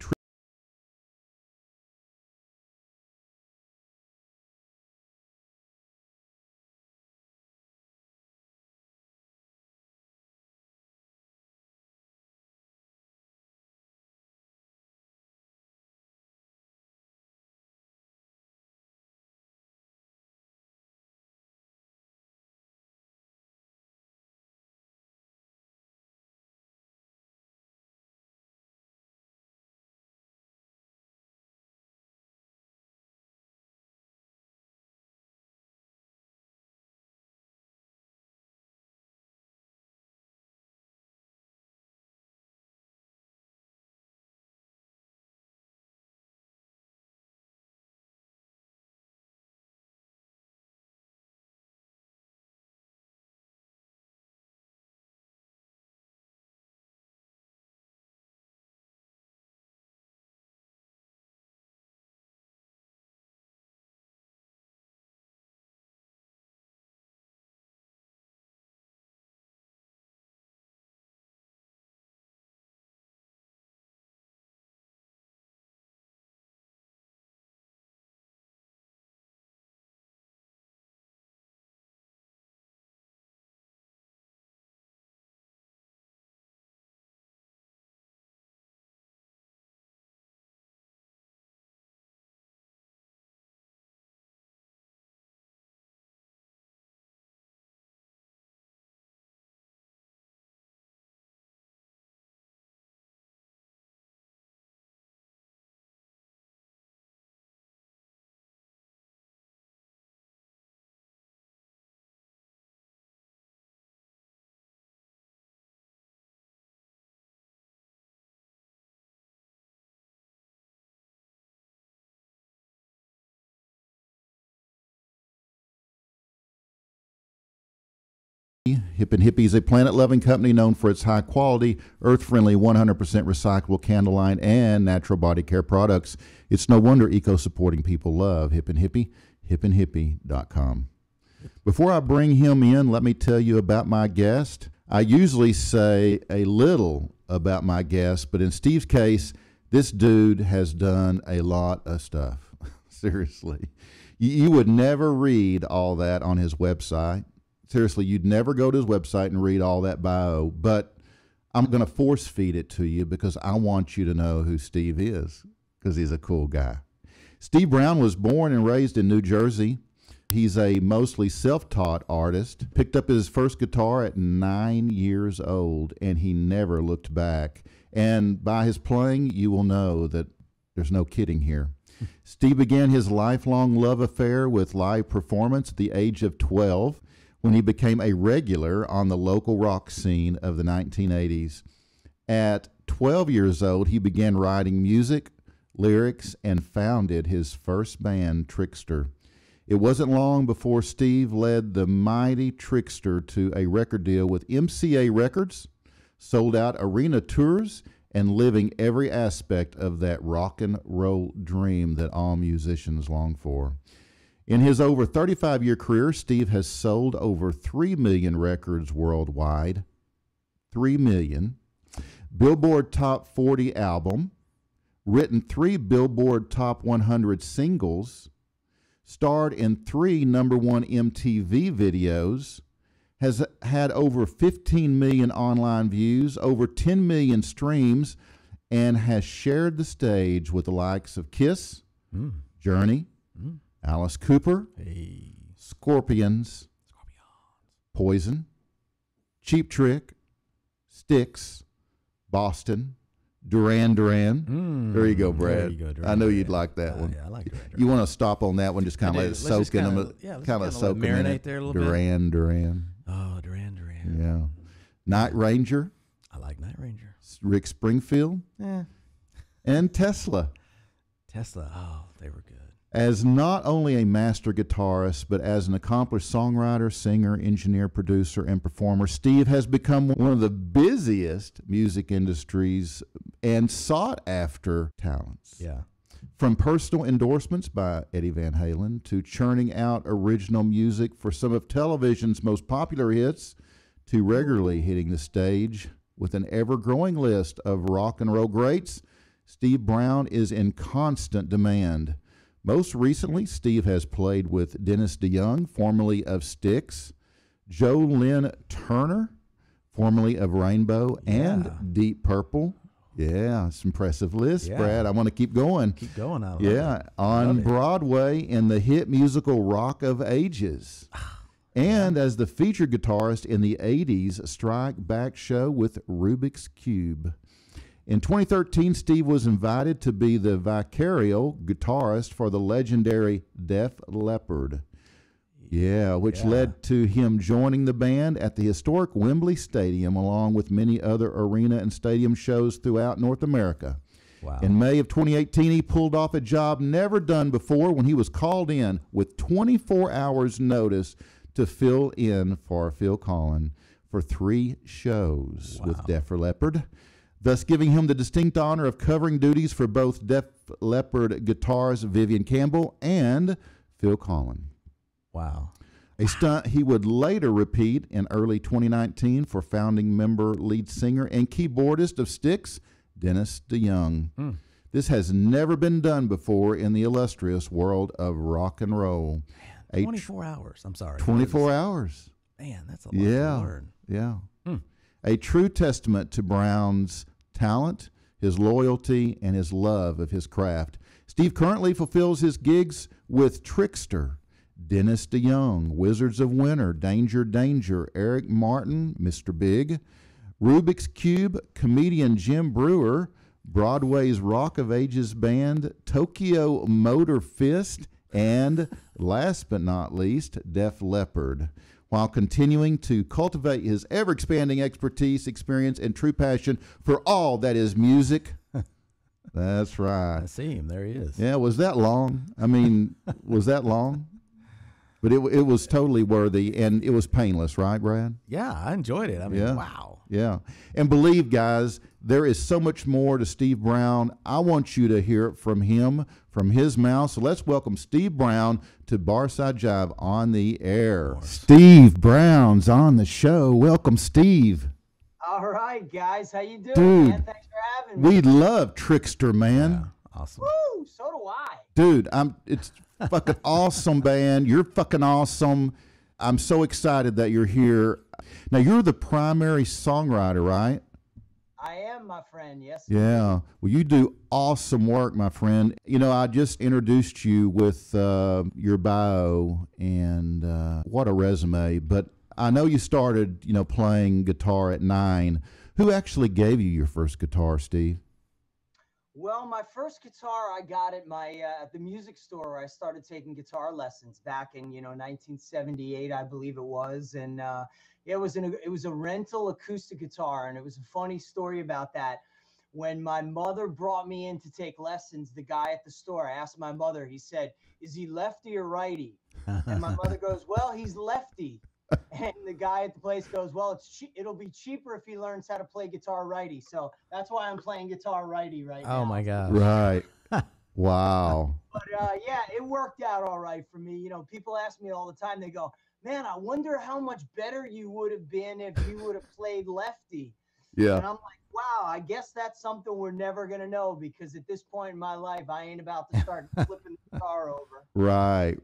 Hip and Hippie is a planet-loving company known for its high-quality, earth-friendly, 100% recyclable candle line and natural body care products. It's no wonder eco-supporting people love Hip and Hippie, hipandhippie.com. Before I bring him in, let me tell you about my guest. I usually say a little about my guest, but in Steve's case, this dude has done a lot of stuff. Seriously. You would never read all that on his website. Seriously, you'd never go to his website and read all that bio, but I'm going to force feed it to you because I want you to know who Steve is because he's a cool guy. Steve Brown was born and raised in New Jersey. He's a mostly self-taught artist, picked up his first guitar at 9 years old, and he never looked back. And by his playing, you will know that there's no kidding here. Steve began his lifelong love affair with live performance at the age of 12. When he became a regular on the local rock scene of the 1980s. At 12 years old, he began writing music, lyrics, and founded his first band, Trixter. It wasn't long before Steve led the mighty Trixter to a record deal with MCA Records, sold out arena tours, and living every aspect of that rock and roll dream that all musicians long for. In his over 35-year career, Steve has sold over 3 million records worldwide. 3 million. Billboard Top 40 album. Written 3 Billboard Top 100 singles. Starred in 3 #1 MTV videos. Has had over 15 million online views, over 10 million streams, and has shared the stage with the likes of Kiss, Journey, Alice Cooper, Scorpions, Poison, Cheap Trick, Styx, Boston, Duran Duran. There you go, Brad. There you go, Duran I know Duran. you'd like that one. Yeah, I like Duran Duran. You want to stop on that one, just kind of let it Let's soak just in kinda- them, yeah, let's kind of kinda soak let them in marinate it. there a little bit. Duran Duran. Oh, Duran Duran. Yeah. Night Ranger, I like Night Ranger. Rick Springfield, and Tesla. Tesla. Oh, they were good. As not only a master guitarist, but as an accomplished songwriter, singer, engineer, producer, and performer, Steve has become one of the busiest music industries and sought-after talents. Yeah. From personal endorsements by Eddie Van Halen to churning out original music for some of television's most popular hits to regularly hitting the stage with an ever-growing list of rock and roll greats, Steve Brown is in constant demand. Most recently, Steve has played with Dennis DeYoung, formerly of Styx, Lynn Turner, formerly of Rainbow, and Deep Purple. Yeah, it's an impressive list, Brad. I want to keep going. Keep going. I love it. On Broadway in the hit musical Rock of Ages. And as the featured guitarist in the 80s Strike Back show with Rubik's Cube. In 2013, Steve was invited to be the vicarial guitarist for the legendary Def Leppard. Which led to him joining the band at the historic Wembley Stadium, along with many other arena and stadium shows throughout North America. Wow. In May of 2018, he pulled off a job never done before when he was called in with 24 hours notice to fill in for Phil Collin for 3 shows with Def Leppard, thus giving him the distinct honor of covering duties for both Def Leppard guitarist Vivian Campbell and Phil Collin. Wow. A stunt he would later repeat in early 2019 for founding member, lead singer, and keyboardist of Styx, Dennis DeYoung. This has never been done before in the illustrious world of rock and roll. 24 hours. I'm sorry. 24 hours. Man, that's a lot to learn. Yeah. A true testament to Brown's talent, his loyalty, and his love of his craft. Steve currently fulfills his gigs with Trixter, Dennis DeYoung, Wizards of Winter, Danger Danger, Eric Martin, Mr. Big, Rubik's Cube, comedian Jim Brewer, Broadway's Rock of Ages band, Tokyo Motor Fist, and last but not least, Def Leppard, while continuing to cultivate his ever-expanding expertise, experience, and true passion for all that is music. That's right. I see him. There he is. Yeah, was that long? I mean, was that long? But it was totally worthy, and it was painless, right, Brad? Yeah, I enjoyed it. I mean, wow. Yeah. And believe, guys, there is so much more to Steve Brown. I want you to hear it from him, from his mouth. So let's welcome Steve Brown to Barside Jive on the air. Steve Brown's on the show. Welcome, Steve. All right, guys. How you doing, Dude, man? Thanks for having me. We love Trixter, man. Yeah, awesome. Woo! So do I. Dude, it's fucking awesome, band. You're fucking awesome. I'm so excited that you're here. Now, you're the primary songwriter, right? I am, my friend. Yes. Yeah. Well, you do awesome work, my friend. You know, I just introduced you with your bio, and what a resume. But I know you started, playing guitar at 9. Who actually gave you your first guitar, Steve? Well, my first guitar I got at at the music store where I started taking guitar lessons back in 1978, I believe it was, and it was a rental acoustic guitar, and it was a funny story about that. When my mother brought me in to take lessons, the guy at the store, I asked my mother, he said, "Is he lefty or righty?" And my mother goes, "Well, he's lefty." And the guy at the place goes, "Well, it'll be cheaper if he learns how to play guitar righty." So that's why I'm playing guitar righty right now. Oh my gosh. Right. Wow. But yeah, it worked out all right for me. People ask me all the time, they go, "Man, I wonder how much better you would have been if you would have played lefty." Yeah. And I'm like, wow, I guess that's something we're never going to know, because at this point in my life, I ain't about to start flipping the guitar over. Right.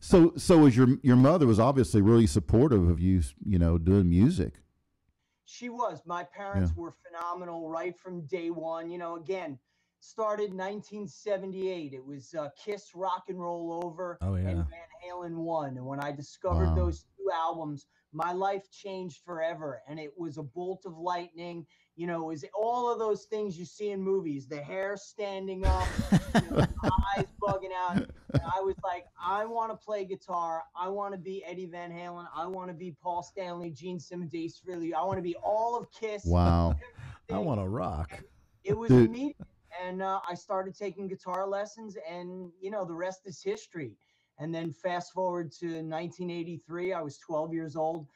So was your mother was obviously really supportive of you, doing music. She was. My parents were phenomenal right from day one. Again, started 1978. It was Kiss Rock and Roll Over and Van Halen 1. And when I discovered those 2 albums, my life changed forever. And it was a bolt of lightning. You know, it was all of those things you see in movies, the hair standing up, the eyes bugging out. And I was like, I want to play guitar. I want to be Eddie Van Halen. I want to be Paul Stanley, Gene Simmons, Ace Frehley. I want to be all of Kiss. Wow. I want to rock. And it was immediate. And I started taking guitar lessons, and, you know, the rest is history. And then fast forward to 1983, I was 12 years old.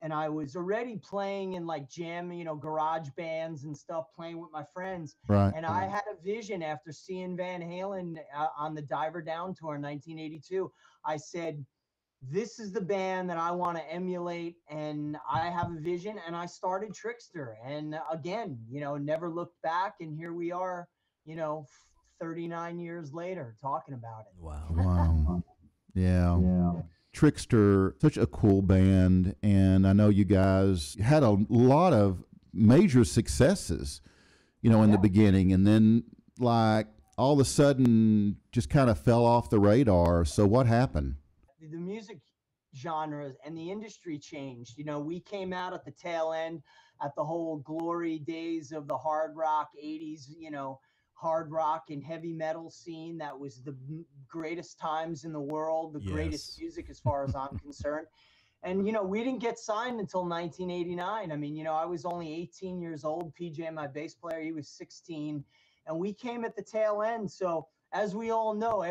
And I was already playing in like jam, you know, garage bands and stuff, playing with my friends. Right. And I had a vision after seeing Van Halen on the Diver Down tour in 1982. I said, this is the band that I want to emulate, and I have a vision. And I started Trixter. And again, you know, never looked back. And here we are, you know, 39 years later talking about it. Wow. Wow. Yeah. Trixter, such a cool band, and I know you guys had a lot of major successes, you know, in the beginning, and then like all of a sudden just kind of fell off the radar. So what happened? The music genres and the industry changed. You know, we came out at the tail end at the whole glory days of the hard rock 80s, you know, hard rock and heavy metal scene. That was the greatest times in the world, the greatest music as far as I'm concerned. And, you know, we didn't get signed until 1989. I mean, you know, I was only 18 years old. PJ, my bass player, he was 16. And we came at the tail end. So as we all know,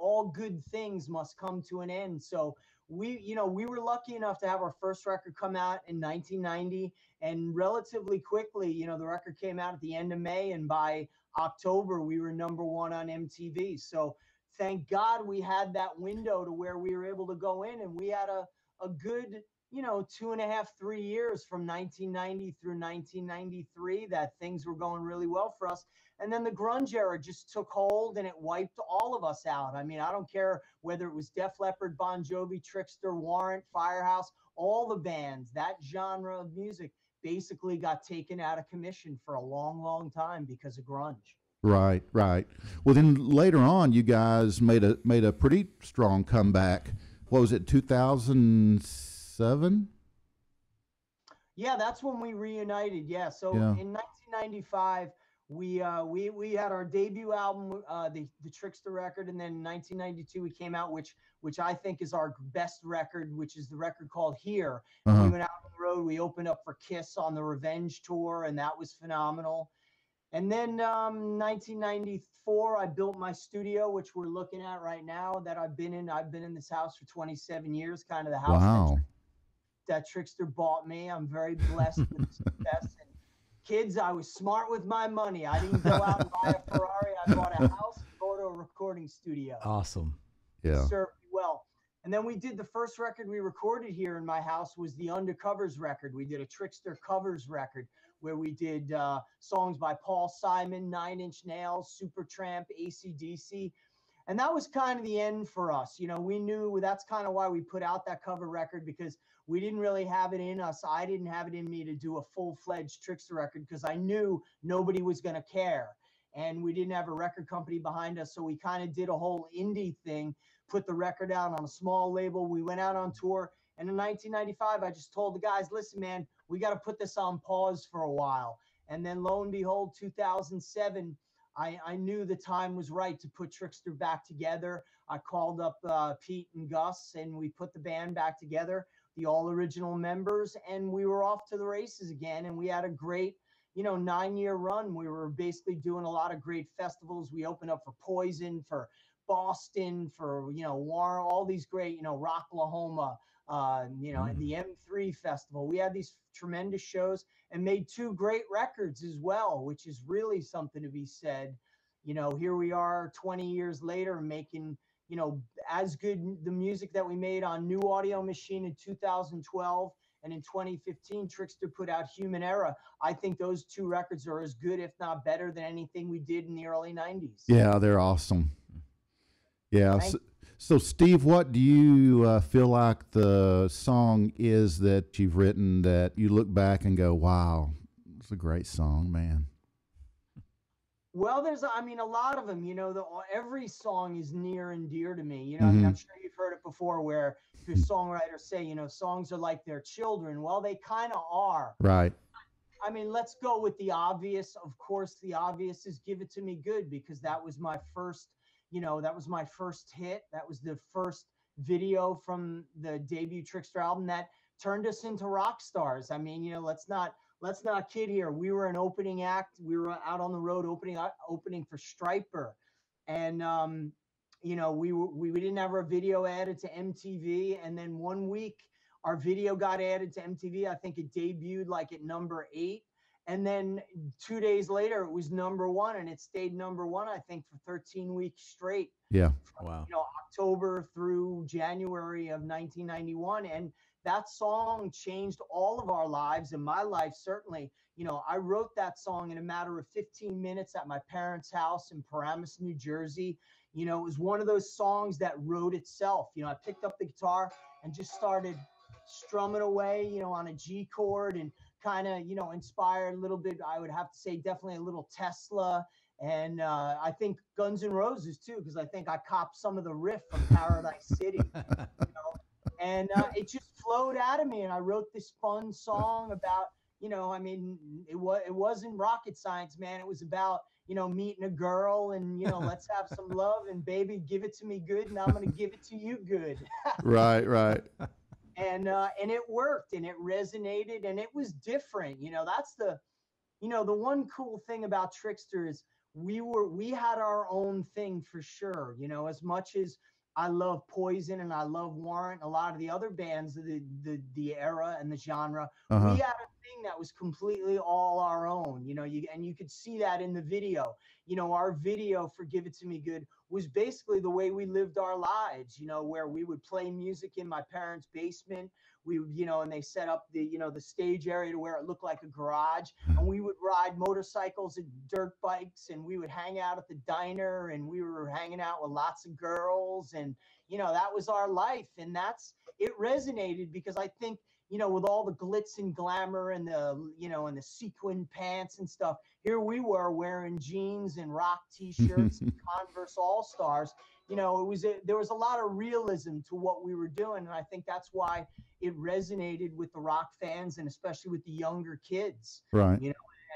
all good things must come to an end. So we were lucky enough to have our first record come out in 1990, and relatively quickly, you know, the record came out at the end of May, and by October we were #1 on MTV. So thank God we had that window to where we were able to go in, and we had a good, you know, 2.5, 3 years from 1990 through 1993 that things were going really well for us. And then the grunge era just took hold, and it wiped all of us out. I mean, I don't care whether it was Def Leppard, Bon Jovi, Trixter, Warrant, Firehouse, all the bands, that genre of music basically got taken out of commission for a long, long time because of grunge. Right. Well, then later on, you guys made a pretty strong comeback. What was it, 2007? Yeah, that's when we reunited. Yeah, so in 1995. We had our debut album, the Trixter record, and then in 1992 we came out, which I think is our best record, which is the record called Here. We went out on the road. We opened up for Kiss on the Revenge tour, and that was phenomenal. And then 1994, I built my studio, which we're looking at right now. That I've been in this house for 27 years, kind of the house that Trixter bought me. I'm very blessed with the success. And kids, I was smart with my money. I didn't go out and buy a Ferrari. I bought a house and go to a recording studio. Awesome. Yeah. It served me well. And then we did the first record we recorded here in my house was the Undercovers record. We did a Trixter covers record where we did songs by Paul Simon, Nine Inch Nails, Supertramp, AC/DC. And that was kind of the end for us. You know, we knew that's kind of why we put out that cover record, because we didn't really have it in us. I didn't have it in me to do a full-fledged Trixter record because I knew nobody was going to care. And we didn't have a record company behind us. So we kind of did a whole indie thing, put the record out on a small label. We went out on tour. And in 1995, I just told the guys, listen, man, we got to put this on pause for a while. And then lo and behold, 2007, I knew the time was right to put Trixter back together. I called up Pete and Gus, and we put the band back together, the all original members, and we were off to the races again. And we had a great, 9-year run. We were basically doing a lot of great festivals. We opened up for Poison, for Boston, for, Warren, all these great, Rocklahoma, and the M3 Festival. We had these tremendous shows and made 2 great records as well, which is really something to be said. Here we are 20 years later making, as good the music that we made on New Audio Machine in 2012. And in 2015, Trixter put out Human Era. I think those 2 records are as good, if not better, than anything we did in the early 90s. Yeah, they're awesome. Yeah. So, Steve, what do you feel like the song is that you've written that you look back and go, wow, it's a great song, man? Well, there's, a lot of them, every song is near and dear to me. I'm sure you've heard it before hear songwriters say, you know, songs are like their children. Well, they kind of are. Right. I mean, let's go with the obvious. Of course, the obvious is Give It To Me Good, because that was my first, you know, that was my first hit. That was the first video from the debut Trixter album that turned us into rock stars. I mean, you know, let's not kid here. We were an opening act. We were out on the road opening for Stryper. And, you know, we didn't have our video added to MTV. And then one week, our video got added to MTV. I think it debuted like at number 8. And then 2 days later, it was number 1, and it stayed number 1, I think, for 13 weeks straight. Yeah. From, Wow. you know, October through January of 1991. And that song changed all of our lives, and my life certainly. You know, I wrote that song in a matter of 15 minutes at my parents' house in Paramus, New Jersey. You know, it was one of those songs that wrote itself. You know, I picked up the guitar and just started strumming away, you know, on a G chord, and kind of, you know, inspired a little bit. I would have to say definitely a little Tesla, and I think Guns N' Roses too, because I think I copped some of the riff from Paradise City, you know? And it just flowed out of me, and I wrote this fun song about, you know, I mean, it wasn't rocket science, man. It was about, you know, meeting a girl and, you know, let's have some love, and baby, give it to me good, and I'm gonna give it to you good. Right. And it worked, and it resonated, and it was different. You know, that's the, you know, the one cool thing about Trixter is we had our own thing for sure. You know, as much as I love Poison and I love Warrant, a lot of the other bands of the era and the genre, we had a thing that was completely all our own. You know, you could see that in the video. You know, our video for Give It To Me Good was basically the way we lived our lives, you know, where we would play music in my parents' basement. We would, you know, and they set up the, you know, the stage area to where it looked like a garage, and we would ride motorcycles and dirt bikes, and we would hang out at the diner, and we were hanging out with lots of girls, and, you know, that was our life. And it resonated because I think, you know, with all the glitz and glamour and the, you know, and the sequin pants and stuff, here we were wearing jeans and rock t-shirts and Converse All-Stars. You know, there was a lot of realism to what we were doing. And I think that's why it resonated with the rock fans, and especially with the younger kids. Right. You know,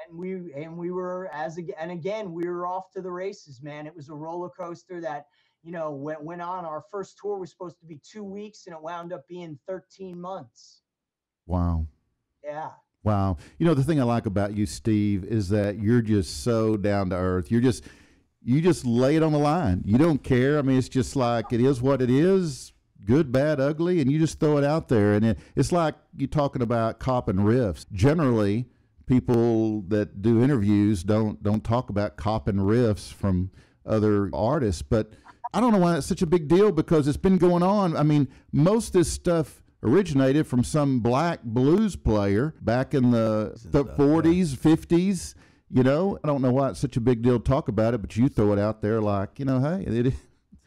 and we were again, we were off to the races, man. It was a roller coaster that, you know, went on. Our first tour was supposed to be 2 weeks, and it wound up being 13 months. Wow. Yeah. Wow. You know, the thing I like about you, Steve, is that you're just so down to earth. You just lay it on the line. You don't care. I mean, it's just like, it is what it is, good, bad, ugly, and you just throw it out there. And it's like you're talking about copping riffs. Generally, people that do interviews don't talk about copping riffs from other artists, but I don't know why that's such a big deal, because it's been going on. I mean, most of this stuff originated from some black blues player back in the 40s, 50s. You know, I don't know why it's such a big deal to talk about it, but you throw it out there like, you know, hey, it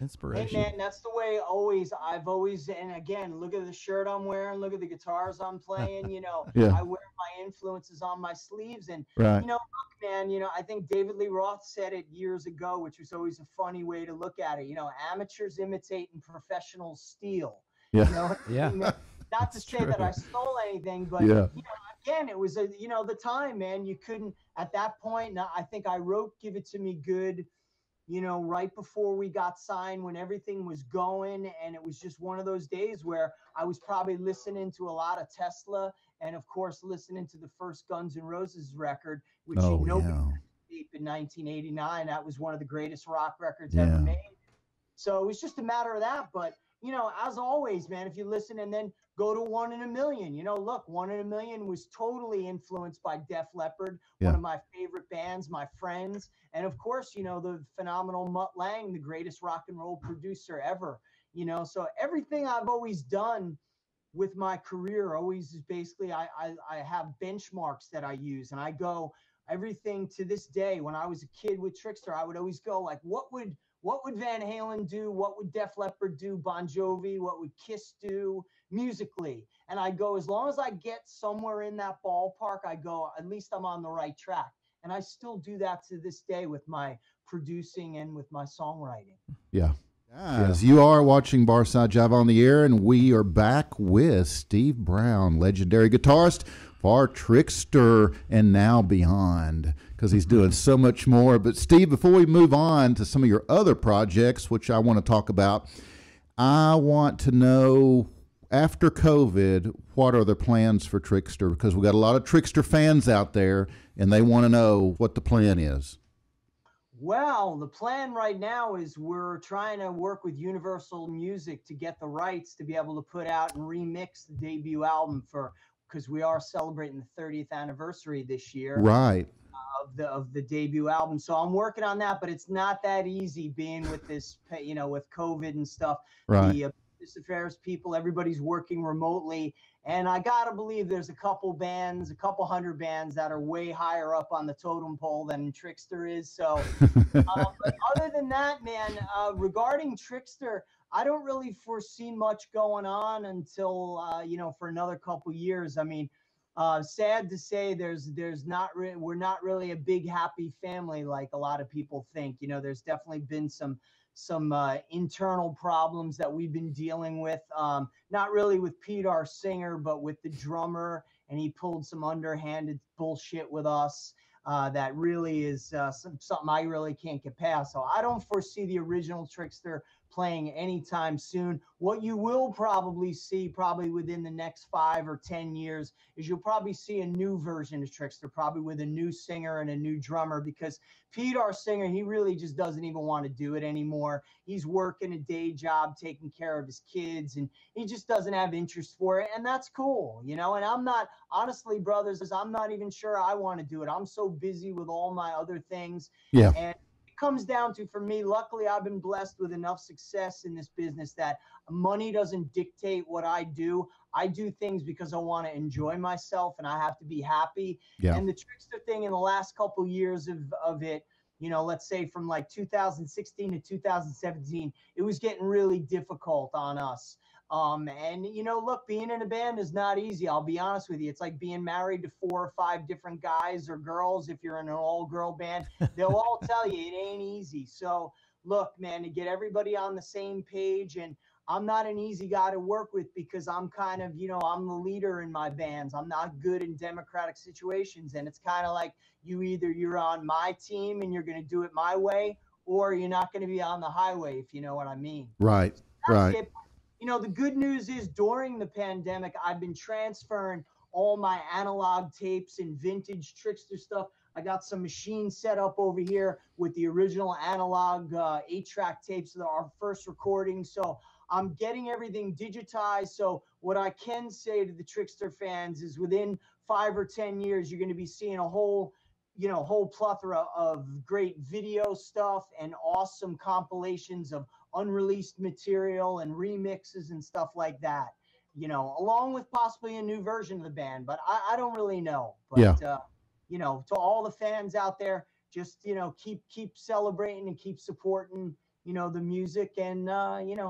inspiration. Hey, man, that's the way I've always, and again, look at the shirt I'm wearing, look at the guitars I'm playing, you know, Yeah. I wear my influences on my sleeves. And, Right. you know, look, man, you know, I think David Lee Roth said it years ago, which was always a funny way to look at it. You know, amateurs imitate and professionals steal. Yeah. You know, Yeah. I mean, not to say that I stole anything, but, Yeah. you know, again, it was the time, man. You couldn't, at that point, I think I wrote Give It To Me Good, you know, right before we got signed, when everything was going. And it was just one of those days where I was probably listening to a lot of Tesla, and of course, listening to the first Guns N' Roses record, which Oh, you know, yeah. in 1989, that was one of the greatest rock records Yeah. ever made. So it was just a matter of that. But, you know, as always, man, if you listen and then go to 1 in a Million, you know, look, 1 in a Million was totally influenced by Def Leppard, Yeah. one of my favorite bands, my friends. And of course, you know, the phenomenal Mutt Lange, the greatest rock and roll producer ever, you know. So everything I've always done with my career always is basically, I have benchmarks that I use, and I go everything to this day. When I was a kid with Trixter, I would always go like, what would Van Halen do? What would Def Leppard do? Bon Jovi? What would Kiss do musically? And I go, as long as I get somewhere in that ballpark, I go, at least I'm on the right track. And I still do that to this day with my producing and with my songwriting. Yeah. Guys, you are watching Barside Jive on the air, and we are back with Steve Brown, legendary guitarist for Trixter and now beyond, because he's doing so much more. But Steve, before we move on to some of your other projects, which I want to talk about, I want to know, after COVID, what are the plans for Trixter? Because we got a lot of Trixter fans out there, and they want to know what the plan is. Well, the plan right now is we're trying to work with Universal Music to get the rights to be able to put out and remix the debut album because we are celebrating the 30th anniversary this year. Right. Of the debut album. So I'm working on that, but it's not that easy being with this, with COVID and stuff. Right. The business affairs people, everybody's working remotely. And I got to believe there's a couple hundred bands that are way higher up on the totem pole than Trixter is. So, but other than that, man, regarding Trixter, I don't really foresee much going on until, for another couple years. I mean, sad to say, we're not really a big happy family like a lot of people think. There's definitely been some internal problems that we've been dealing with, not really with Pete, our singer, but with the drummer, and he pulled some underhanded bullshit with us that really is something I really can't get past. So I don't foresee the original Trixter playing anytime soon. What you will probably see, probably within the next 5 or 10 years, is you'll probably see a new version of Trixter, probably with a new singer and a new drummer, because Pete, our singer, he really just doesn't even want to do it anymore. He's working a day job, taking care of his kids, and he just doesn't have interest for it, and that's cool, and I'm not, honestly, brothers, I'm not even sure I want to do it. I'm so busy with all my other things. Yeah. And comes down to, for me, luckily I've been blessed with enough success in this business that money doesn't dictate what I do. I do things because I want to enjoy myself and I have to be happy. Yeah. And the Trixter thing in the last couple years of it, let's say from like 2016 to 2017, it was getting really difficult on us. And look, being in a band is not easy. I'll be honest with you. It's like being married to 4 or 5 different guys or girls. If you're in an all-girl band, they'll all tell you it ain't easy. So look, man, to get everybody on the same page, and I'm not an easy guy to work with because I'm kind of, I'm the leader in my bands. I'm not good in democratic situations. And it's kind of like you're on my team and you're going to do it my way, or you're not going to be on the highway, if you know what I mean. Right. Right. It. The good news is during the pandemic, I've been transferring all my analog tapes and vintage Trixter stuff. I got some machines set up over here with the original analog 8-track tapes of our first recording. So I'm getting everything digitized. So what I can say to the Trixter fans is within 5 or 10 years, you're going to be seeing a whole plethora of great video stuff and awesome compilations of unreleased material and remixes and stuff like that, along with possibly a new version of the band, but I don't really know. But, yeah. To all the fans out there, just, keep celebrating and keep supporting, the music, and,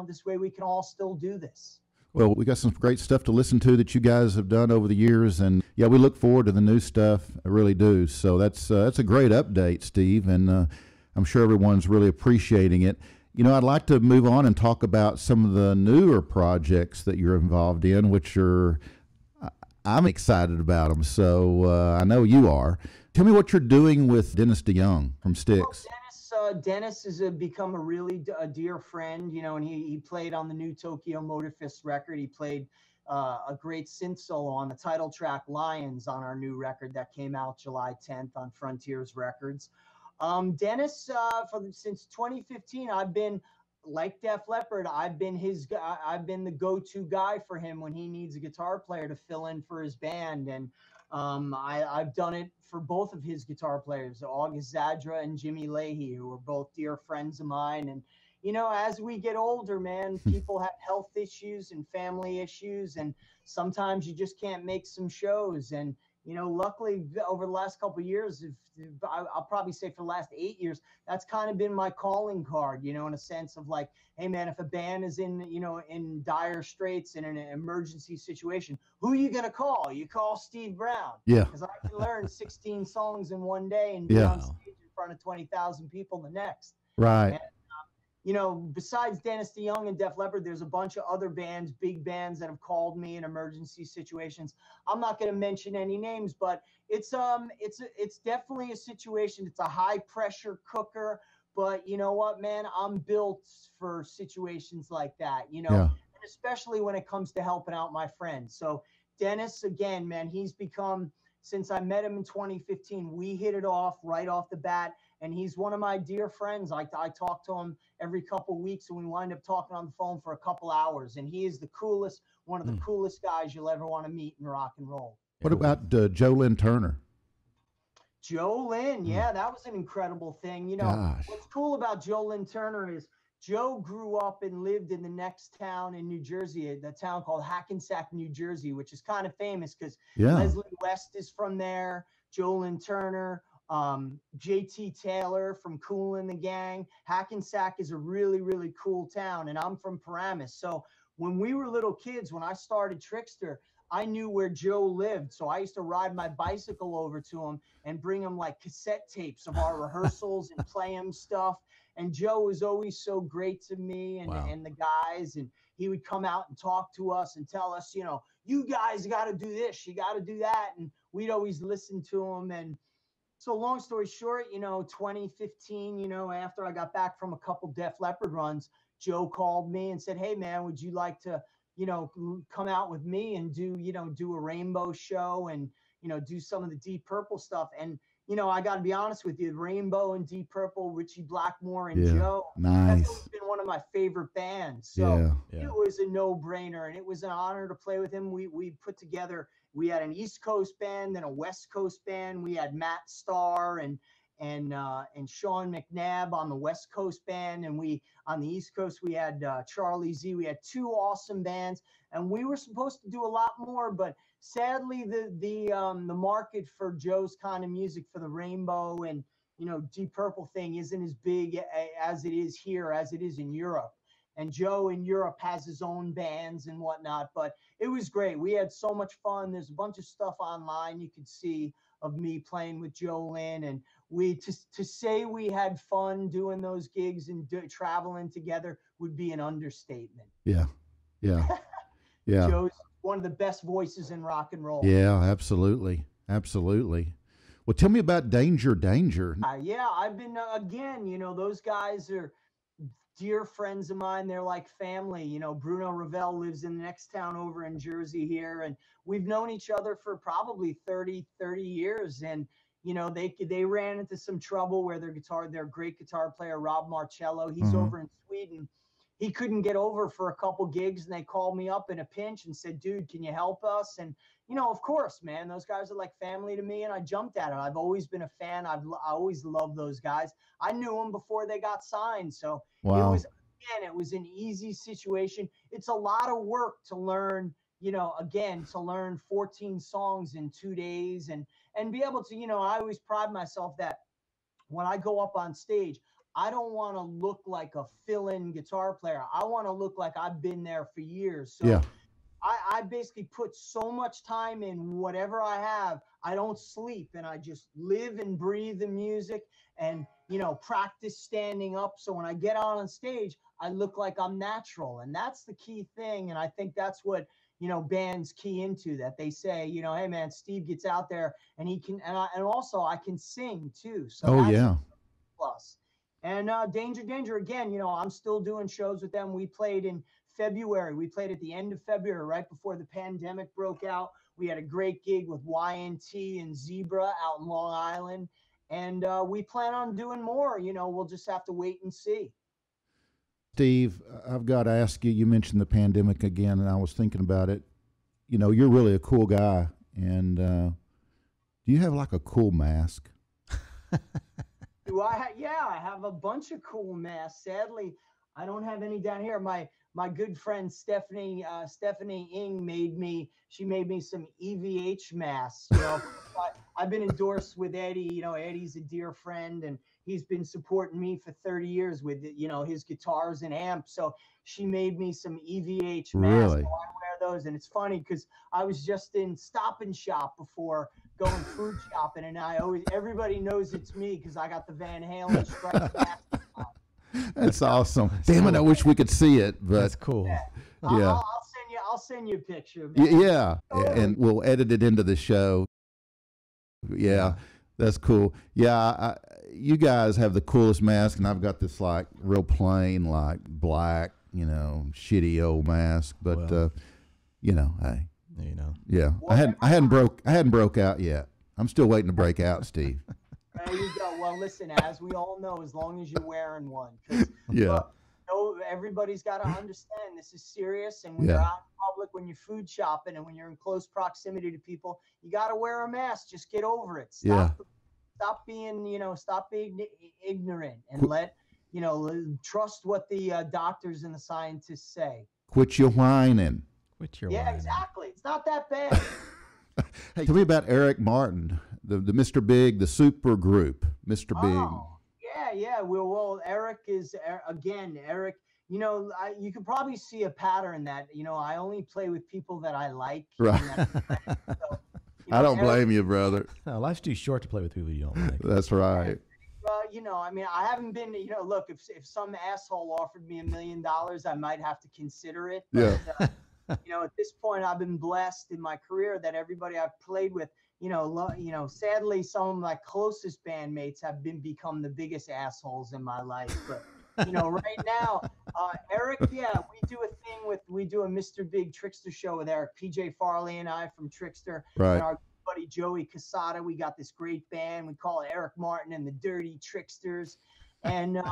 this way we can all still do this. Well, we got some great stuff to listen to that you guys have done over the years, and yeah, we look forward to the new stuff. I really do. So that's a great update, Steve, and I'm sure everyone's really appreciating it. I'd like to move on and talk about some of the newer projects that you're involved in, which I'm excited about them. So I know you are. Tell me what you're doing with Dennis DeYoung from Styx. Well, Dennis has become a really dear friend, and he played on the new Tokyo Motor Fist record. He played a great synth solo on the title track Lions on our new record that came out July 10th on Frontiers Records. Dennis, since 2015, I've been, like Def Leppard, I've been the go-to guy for him when he needs a guitar player to fill in for his band. And I've done it for both of his guitar players, August Zadra and Jimmy Leahy, who are both dear friends of mine. And, as we get older, man, people have health issues and family issues, and sometimes you just can't make some shows. And, luckily over the last couple of years, I'll probably say for the last 8 years, that's kind of been my calling card, in a sense of like, hey man, if a band is in dire straits in an emergency situation, who are you going to call? You call Steve Brown. Yeah. Because I can learn 16 songs in one day and be on stage in front of 20,000 people the next. Right. you know, besides Dennis DeYoung and Def Leppard, there's a bunch of other bands, big bands that have called me in emergency situations. I'm not going to mention any names, but it's definitely a situation. It's a high pressure cooker, but you know what, man, I'm built for situations like that, you know, and especially when it comes to helping out my friends. So Dennis, again, man, he's become, since I met him in 2015, we hit it off right off the bat. And he's one of my dear friends. I talk to him every couple weeks, and we wind up talking on the phone for a couple hours. And he is the coolest, one of the coolest guys you'll ever want to meet in rock and roll. What about Lynn Turner? Lynn, yeah, that was an incredible thing. You know, what's cool about Lynn Turner is Joe grew up and lived in the next town in New Jersey, the town called Hackensack, New Jersey, which is kind of famous because Leslie West is from there, Lynn Turner, JT Taylor from Kool and the Gang. Hackensack is a really, really cool town, and I'm from Paramus. So when we were little kids, when I started Trixter, I knew where Joe lived. So I used to ride my bicycle over to him and bring him like cassette tapes of our rehearsals and play him stuff. And Joe was always so great to me and the guys. And he would come out and talk to us and tell us, you know, you guys got to do this, you got to do that. And we'd always listen to him. And so long story short, you know, 2015, you know, after I got back from a couple Def Leppard runs, Joe called me and said, hey, man, would you like to, you know, come out with me and do a Rainbow show and, you know, do some of the Deep Purple stuff. And, you know, I got to be honest with you, Rainbow and Deep Purple, Richie Blackmore and Joe, that's always been one of my favorite bands. So it was a no-brainer, and it was an honor to play with him. We put together, we had an East Coast band and a West Coast band. We had Matt Starr and Sean McNabb on the West Coast band, and we on the East Coast we had Charlie Z. We had two awesome bands, and we were supposed to do a lot more, but sadly the market for Joe's kind of music, for the Rainbow and, you know, Deep Purple thing, isn't as big as it is here, as it is in Europe. And Joe in Europe has his own bands and whatnot, but it was great. We had so much fun. There's a bunch of stuff online you could see of me playing with Lynn, and to say we had fun doing those gigs and traveling together would be an understatement. Yeah. Joe's one of the best voices in rock and roll. Yeah, absolutely. Well, tell me about Danger. Yeah, I've been, again, you know, those guys are dear friends of mine. They're like family. You know, Bruno Ravel lives in the next town over in Jersey here, and we've known each other for probably 30 years. And, you know, they ran into some trouble where their great guitar player, Rob Marcello, he's over in Sweden. He couldn't get over for a couple gigs, and they called me up in a pinch and said, dude, can you help us? And, you know, of course, man, those guys are like family to me, and I jumped at it. I've always been a fan. I always loved those guys. I knew them before they got signed. So it was an easy situation. It's a lot of work to learn, you know, to learn 14 songs in 2 days and be able to, you know, I always pride myself that when I go up on stage, I don't want to look like a fill-in guitar player. I want to look like I've been there for years. So I basically put so much time in whatever I have. I don't sleep, and I just live and breathe the music and, you know, practice standing up. So when I get out on stage, I look like I'm natural. And that's the key thing. And I think that's what, you know, bands key into, that they say, you know, hey, man, Steve gets out there and he can, and also I can sing too. So that's plus. And Danger, again, you know, I'm still doing shows with them. We played in February. We played at the end of February, right before the pandemic broke out. We had a great gig with YNT and Zebra out in Long Island. And we plan on doing more. You know, we'll just have to wait and see. Steve, I've got to ask you, you mentioned the pandemic again, and I was thinking about it. You know, you're really a cool guy. And do you have like a cool mask? Do I? I have a bunch of cool masks. Sadly, I don't have any down here. My good friend Stephanie Ng made me some EVH masks. You know, I've been endorsed with Eddie. You know, Eddie's a dear friend, and he's been supporting me for 30 years with, you know, his guitars and amps. So she made me some EVH masks. Really? So I wear those, and it's funny because I was just in Stop and Shop before going food shopping, and everybody knows it's me because I got the Van Halen striped mask on. That's awesome. Damn it, I wish we could see it, but That's cool. Yeah. yeah. I'll send you a picture. Yeah, and we'll edit it into the show. Yeah, that's cool. Yeah, you guys have the coolest mask, and I've got this like real plain, like black, shitty old mask. But Well, hey, yeah, Well, I hadn't broke out yet. I'm still waiting to break out, Steve. There you go. Well, listen, as we all know, as long as you're wearing one, 'cause, Yeah, everybody's got to understand this is serious. And when Yeah. you're out in public, when you're food shopping, and when you're in close proximity to people, you got to wear a mask. Just get over it. Stop being ignorant, and trust what the doctors and the scientists say. quit your whining. Quit your Yeah, whining. exactly. It's not that bad. Hey, tell me about Eric Martin, the Mr. Big, the super group, Mr. Big. Oh, yeah. Well, Eric is again, Eric. You could probably see a pattern that I only play with people that I like. Right. So, I don't Eric, blame you, brother. No, life's too short to play with people you don't like. That's right. I haven't been. Look, if some asshole offered me $1 million, I might have to consider it. But, Yeah. at this point, I've been blessed in my career that everybody I've played with, sadly, some of my closest bandmates have become the biggest assholes in my life. But, right now, Eric, we do a Mr. Big Trixter show with Eric, PJ Farley and I from Trixter. Right. And our buddy Joey Casada. We got this great band. We call it Eric Martin and the Dirty Trixters. And,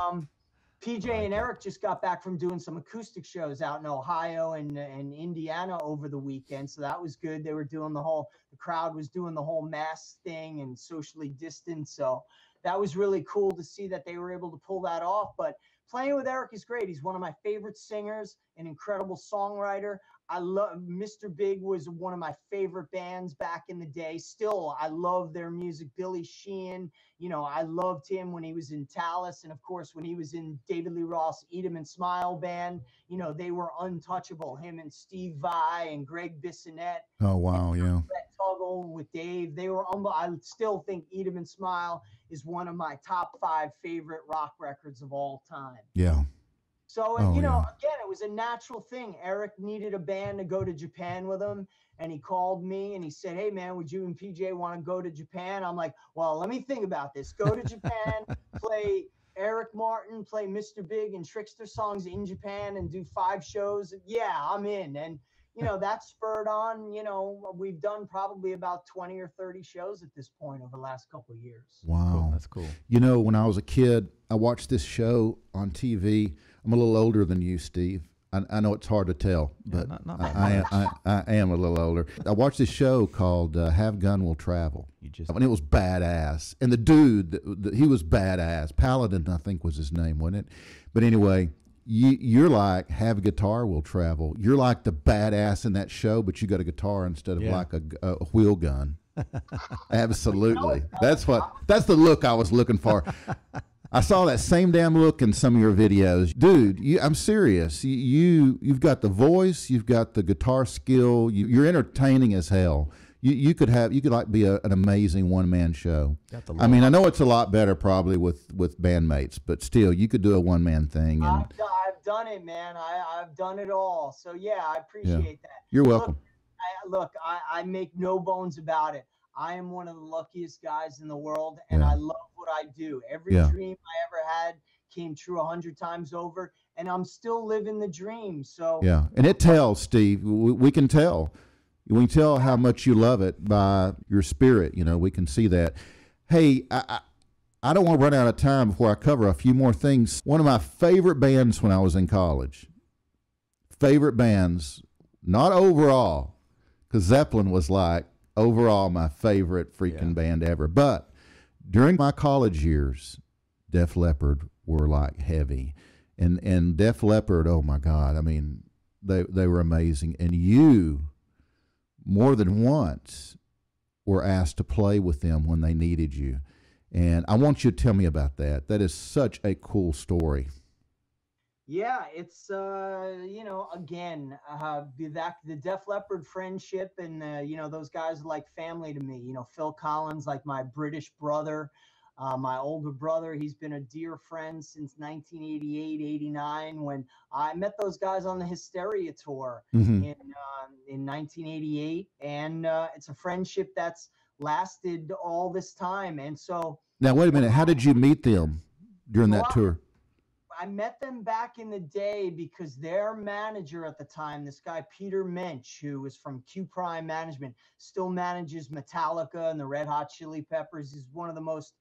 PJ and Eric just got back from doing some acoustic shows out in Ohio and Indiana over the weekend. So that was good. They were doing the crowd was doing the whole mask thing and socially distanced. So that was really cool to see that they were able to pull that off. But playing with Eric is great. He's one of my favorite singers, an incredible songwriter. I love Mr. Big was one of my favorite bands back in the day. Still, I love their music. Billy Sheehan, I loved him when he was in Talus. And of course, when he was in David Lee Roth's Eat 'em and Smile band, they were untouchable. Him and Steve Vai and Greg Bissonette. Oh, wow. Yeah. Brett Tuggle with Dave. They were I still think Eat 'em and Smile is one of my top 5 favorite rock records of all time. Yeah. So, Oh, yeah. again, it was a natural thing. Eric needed a band to go to Japan with him, and he called me and he said, "Hey, man, would you and PJ want to go to Japan?" I'm like, "Well, let me think about this. Go to Japan, play Eric Martin, play Mr. Big and Trixter songs in Japan, and do 5 shows. Yeah, I'm in." And that spurred on. We've done probably about 20 or 30 shows at this point over the last couple of years. Wow. Cool. That's cool. When I was a kid, I watched this show on TV. I'm a little older than you, Steve. I know it's hard to tell, but not I am a little older. I watched this show called Have Gun Will Travel. And it was badass. And the dude, he was badass. Paladin, I think, was his name, wasn't it? But anyway, you're like Have Guitar Will Travel. You're like the badass in that show, but you got a guitar instead of like a wheel gun. Absolutely. That's the look I was looking for. I saw that same damn look in some of your videos. Dude, I'm serious. You've got the voice, you've got the guitar skill, you're entertaining as hell. You could be an amazing one-man show. I mean, I know it's a lot better probably with bandmates, but still, you could do a one-man thing. And I've done it, man. I've done it all. So, yeah, I appreciate that. You're welcome. Look, I make no bones about it. I am one of the luckiest guys in the world, and I love what I do. Every dream I ever had came true 100 times over, and I'm still living the dream. So yeah, and it tells, Steve. We can tell. We can tell how much you love it by your spirit. We can see that. Hey, I don't want to run out of time before I cover a few more things. One of my favorite bands when I was in college. Favorite bands, not overall, because Zeppelin was like overall my favorite freaking band ever. But during my college years, Def Leppard were like heavy. And Def Leppard, oh my God, I mean, they were amazing. And you, more than once, were asked to play with them when they needed you. And I want you to tell me about that. That is such a cool story. Yeah, it's again, the Def Leppard friendship, and those guys are like family to me. Phil Collins, like my British brother. My older brother, he's been a dear friend since 1988, 89, when I met those guys on the Hysteria tour in 1988. And it's a friendship that's lasted all this time. And so now, wait a minute. How did you meet them during that tour? I met them back in the day because their manager at the time, this guy Peter Mensch, who was from Q Prime Management, still manages Metallica and the Red Hot Chili Peppers. He's one of the most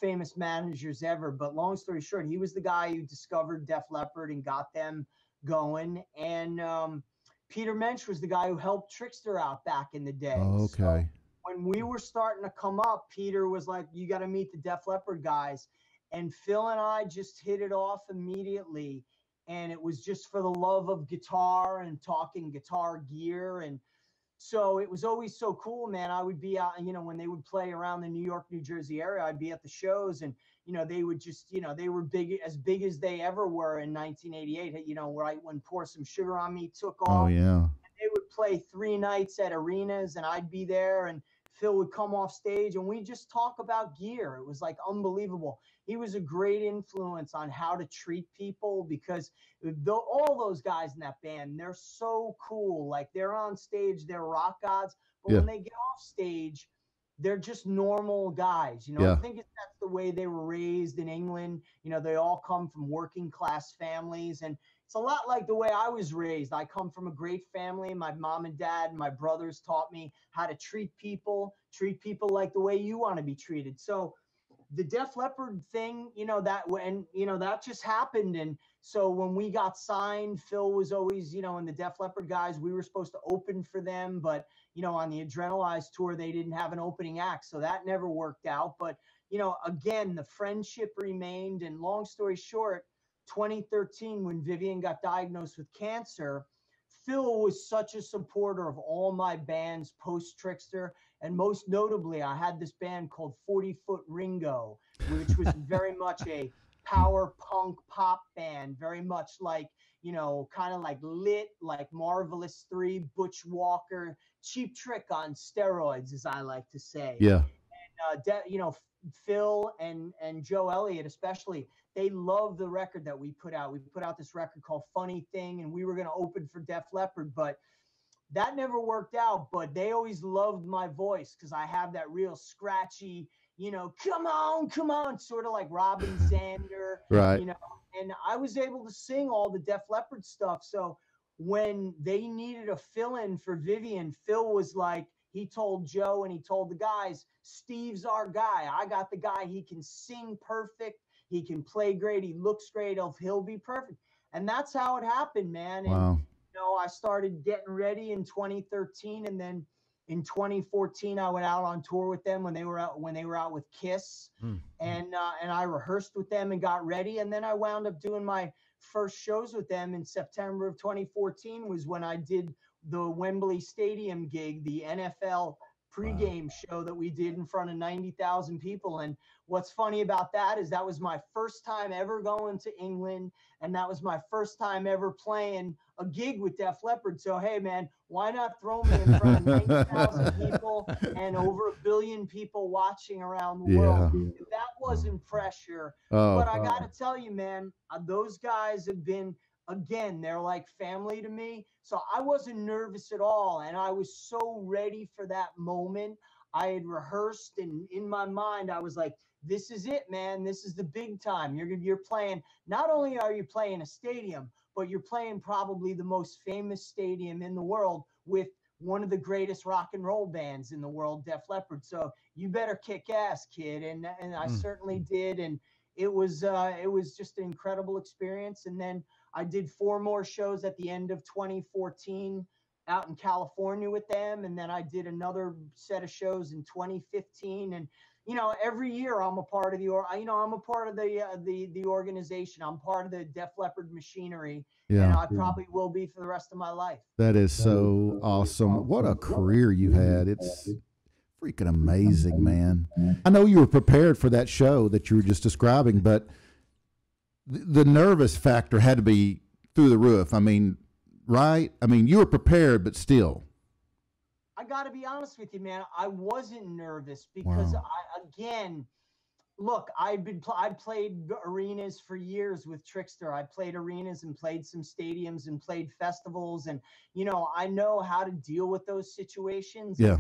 famous managers ever. But long story short, he was the guy who discovered Def Leppard and got them going. And Peter Mensch was the guy who helped Trixter out back in the day. Okay. So when we were starting to come up, Peter was like, you got to meet the Def Leppard guys. And Phil and I just hit it off immediately. And it was just for the love of guitar and talking guitar gear. And so it was always so cool, man. I would be out, when they would play around the New York, New Jersey area, I'd be at the shows, and, they would just, they were big as they ever were in 1988, right when Pour Some Sugar on Me took off. Oh, yeah. And they would play 3 nights at arenas, and I'd be there, and Phil would come off stage, and we just talk about gear. It was like unbelievable. He was a great influence on how to treat people, because all those guys in that band, they're so cool. Like, they're on stage, they're rock gods, but when they get off stage, they're just normal guys. I think that's the way they were raised in England. They all come from working class families, and it's a lot like the way I was raised. I come from a great family. My mom and dad and my brothers taught me how to treat people like the way you want to be treated. So the Def Leppard thing, that just happened. And so when we got signed, Phil was always, and the Def Leppard guys, we were supposed to open for them. But, on the Adrenalize tour, they didn't have an opening act. So that never worked out. But, again, the friendship remained. And long story short, 2013, when Vivian got diagnosed with cancer, Phil was such a supporter of all my bands post Trixter. And most notably, I had this band called 40 Foot Ringo, which was very much a power punk pop band, very much like, kind of like lit, like Marvelous 3, Butch Walker, Cheap Trick on steroids, as I like to say. Yeah. And, Phil and Joe Elliott especially, they love the record that we put out. We put out this record called Funny Thing, and we were going to open for Def Leppard, but that never worked out. But they always loved my voice because I have that real scratchy, come on, sort of like Robin Zander, right. And I was able to sing all the Def Leppard stuff. So when they needed a fill-in for Vivian, Phil was like, he told Joe and he told the guys, Steve's our guy. I got the guy. He can sing perfect. He can play great. He looks great. He'll be perfect. And that's how it happened, man. Wow. And, I started getting ready in 2013. And then in 2014, I went out on tour with them when they were out with Kiss. And I rehearsed with them and got ready. And then I wound up doing my first shows with them in September of 2014 was when I did the Wembley Stadium gig, the NFL pregame show that we did in front of 90,000 people. And what's funny about that is that was my first time ever going to England, and that was my first time ever playing a gig with Def Leppard. So, hey, man, why not throw me in front of 90,000 people and over 1 billion people watching around the world? If that wasn't pressure. But I got to tell you, man, those guys have been, again, they're like family to me. So I wasn't nervous at all. And I was so ready for that moment. I had rehearsed, and in my mind, I was like, this is it, man. This is the big time. You're playing, not only are you playing a stadium, but you're playing probably the most famous stadium in the world with one of the greatest rock and roll bands in the world, Def Leppard. So you better kick ass, kid. And I certainly did. And it was just an incredible experience. And then I did 4 more shows at the end of 2014 out in California with them. And then I did another set of shows in 2015. And, every year I'm a part of the organization. I'm part of the Def Leppard machinery. Yeah. And I probably will be for the rest of my life. That is so awesome. What a career you had. It's freaking amazing, man. I know you were prepared for that show that you were just describing, but the nervous factor had to be through the roof. I mean, right? I mean, you were prepared, but still. I got to be honest with you, man. I wasn't nervous because, Look, I played arenas for years with Trixter. I played arenas and played some stadiums and played festivals, and I know how to deal with those situations. Yeah.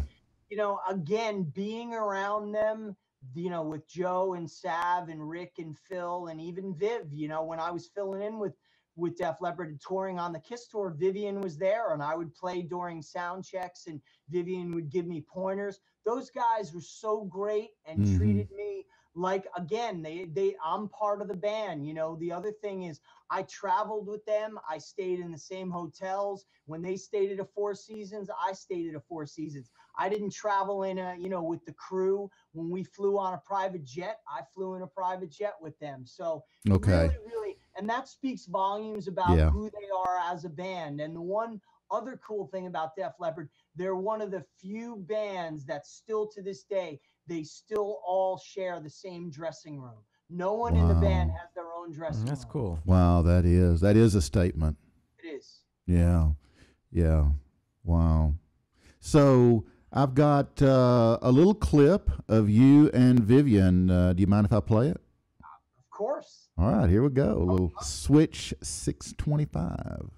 And, again, being around them, with Joe and Sav and Rick and Phil and even Viv, when I was filling in with Def Leppard and touring on the Kiss tour, Vivian was there, and I would play during sound checks, and Vivian would give me pointers. Those guys were so great and treated me like, again, I'm part of the band. The other thing is I traveled with them. I stayed in the same hotels. When they stayed at a Four Seasons, I stayed at a Four Seasons. I didn't travel in with the crew. When we flew on a private jet, I flew in a private jet with them. So Okay. really, and that speaks volumes about who they are as a band. And the one other cool thing about Def Leppard, they're one of the few bands that still to this day, they still all share the same dressing room. No one in the band has their own dressing room. That's cool. Wow, that is a statement. It is. Yeah. Yeah. Wow. So I've got a little clip of you and Vivian. Do you mind if I play it? Of course. All right, here we go. A little Switch 625.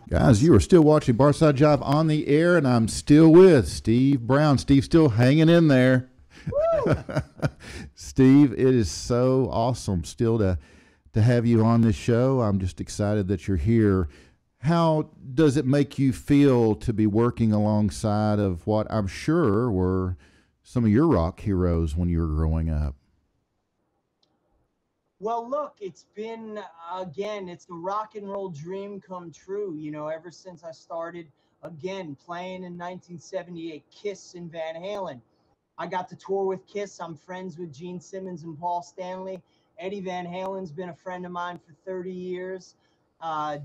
Guys, you are still watching Barside Jive on the air, and I'm still with Steve Brown. Steve's still hanging in there. Steve, it is so awesome still to have you on this show. I'm just excited that you're here. How does it make you feel to be working alongside of what I'm sure were some of your rock heroes when you were growing up? Well, look, it's been, again, it's a rock and roll dream come true, ever since I started, again, playing in 1978, Kiss and Van Halen. I got to tour with Kiss. I'm friends with Gene Simmons and Paul Stanley. Eddie Van Halen's been a friend of mine for 30 years.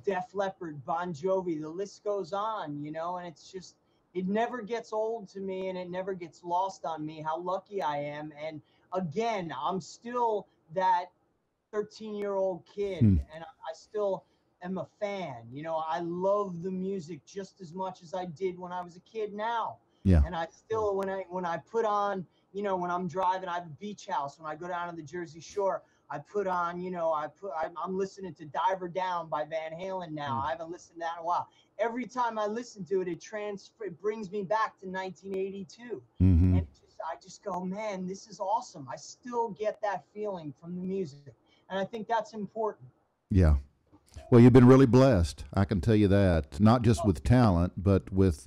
Def Leppard, Bon Jovi, the list goes on, and it's just, it never gets old to me, and it never gets lost on me how lucky I am. And again, I'm still that 13-year-old kid, and I still am a fan. I love the music just as much as I did when I was a kid now. Yeah. And I still, when I put on, when I'm driving, I have a beach house. When I go down to the Jersey Shore, I put on, I'm listening to Diver Down by Van Halen now. I haven't listened to that in a while. Every time I listen to it, it brings me back to 1982. And I just go, man, this is awesome. I still get that feeling from the music. And I think that's important. Yeah. Well, you've been really blessed. I can tell you that. Not just with talent, but with,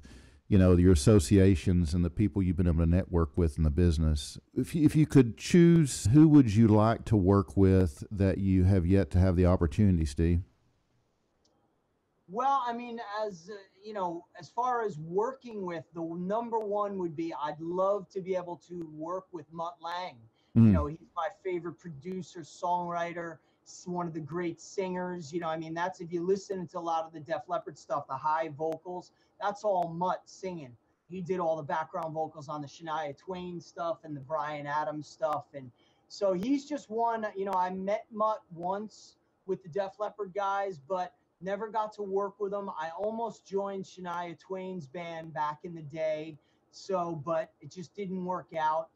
you know, your associations and the people you've been able to network with in the business. If you could choose, who would you like to work with that you have yet to have the opportunity, Steve? Well, I mean, as you know, as far as working with, the number one would be I'd love to be able to work with Mutt Lange. You know, he's my favorite producer, songwriter, one of the great singers. You know, I mean, that's, if you listen to a lot of the Def Leppard stuff, the high vocals, that's all Mutt singing. He did all the background vocals on the Shania Twain stuff and the Bryan Adams stuff. And so he's just one, you know, I met Mutt once with the Def Leppard guys, but never got to work with him. I almost joined Shania Twain's band back in the day. So, but it just didn't work out.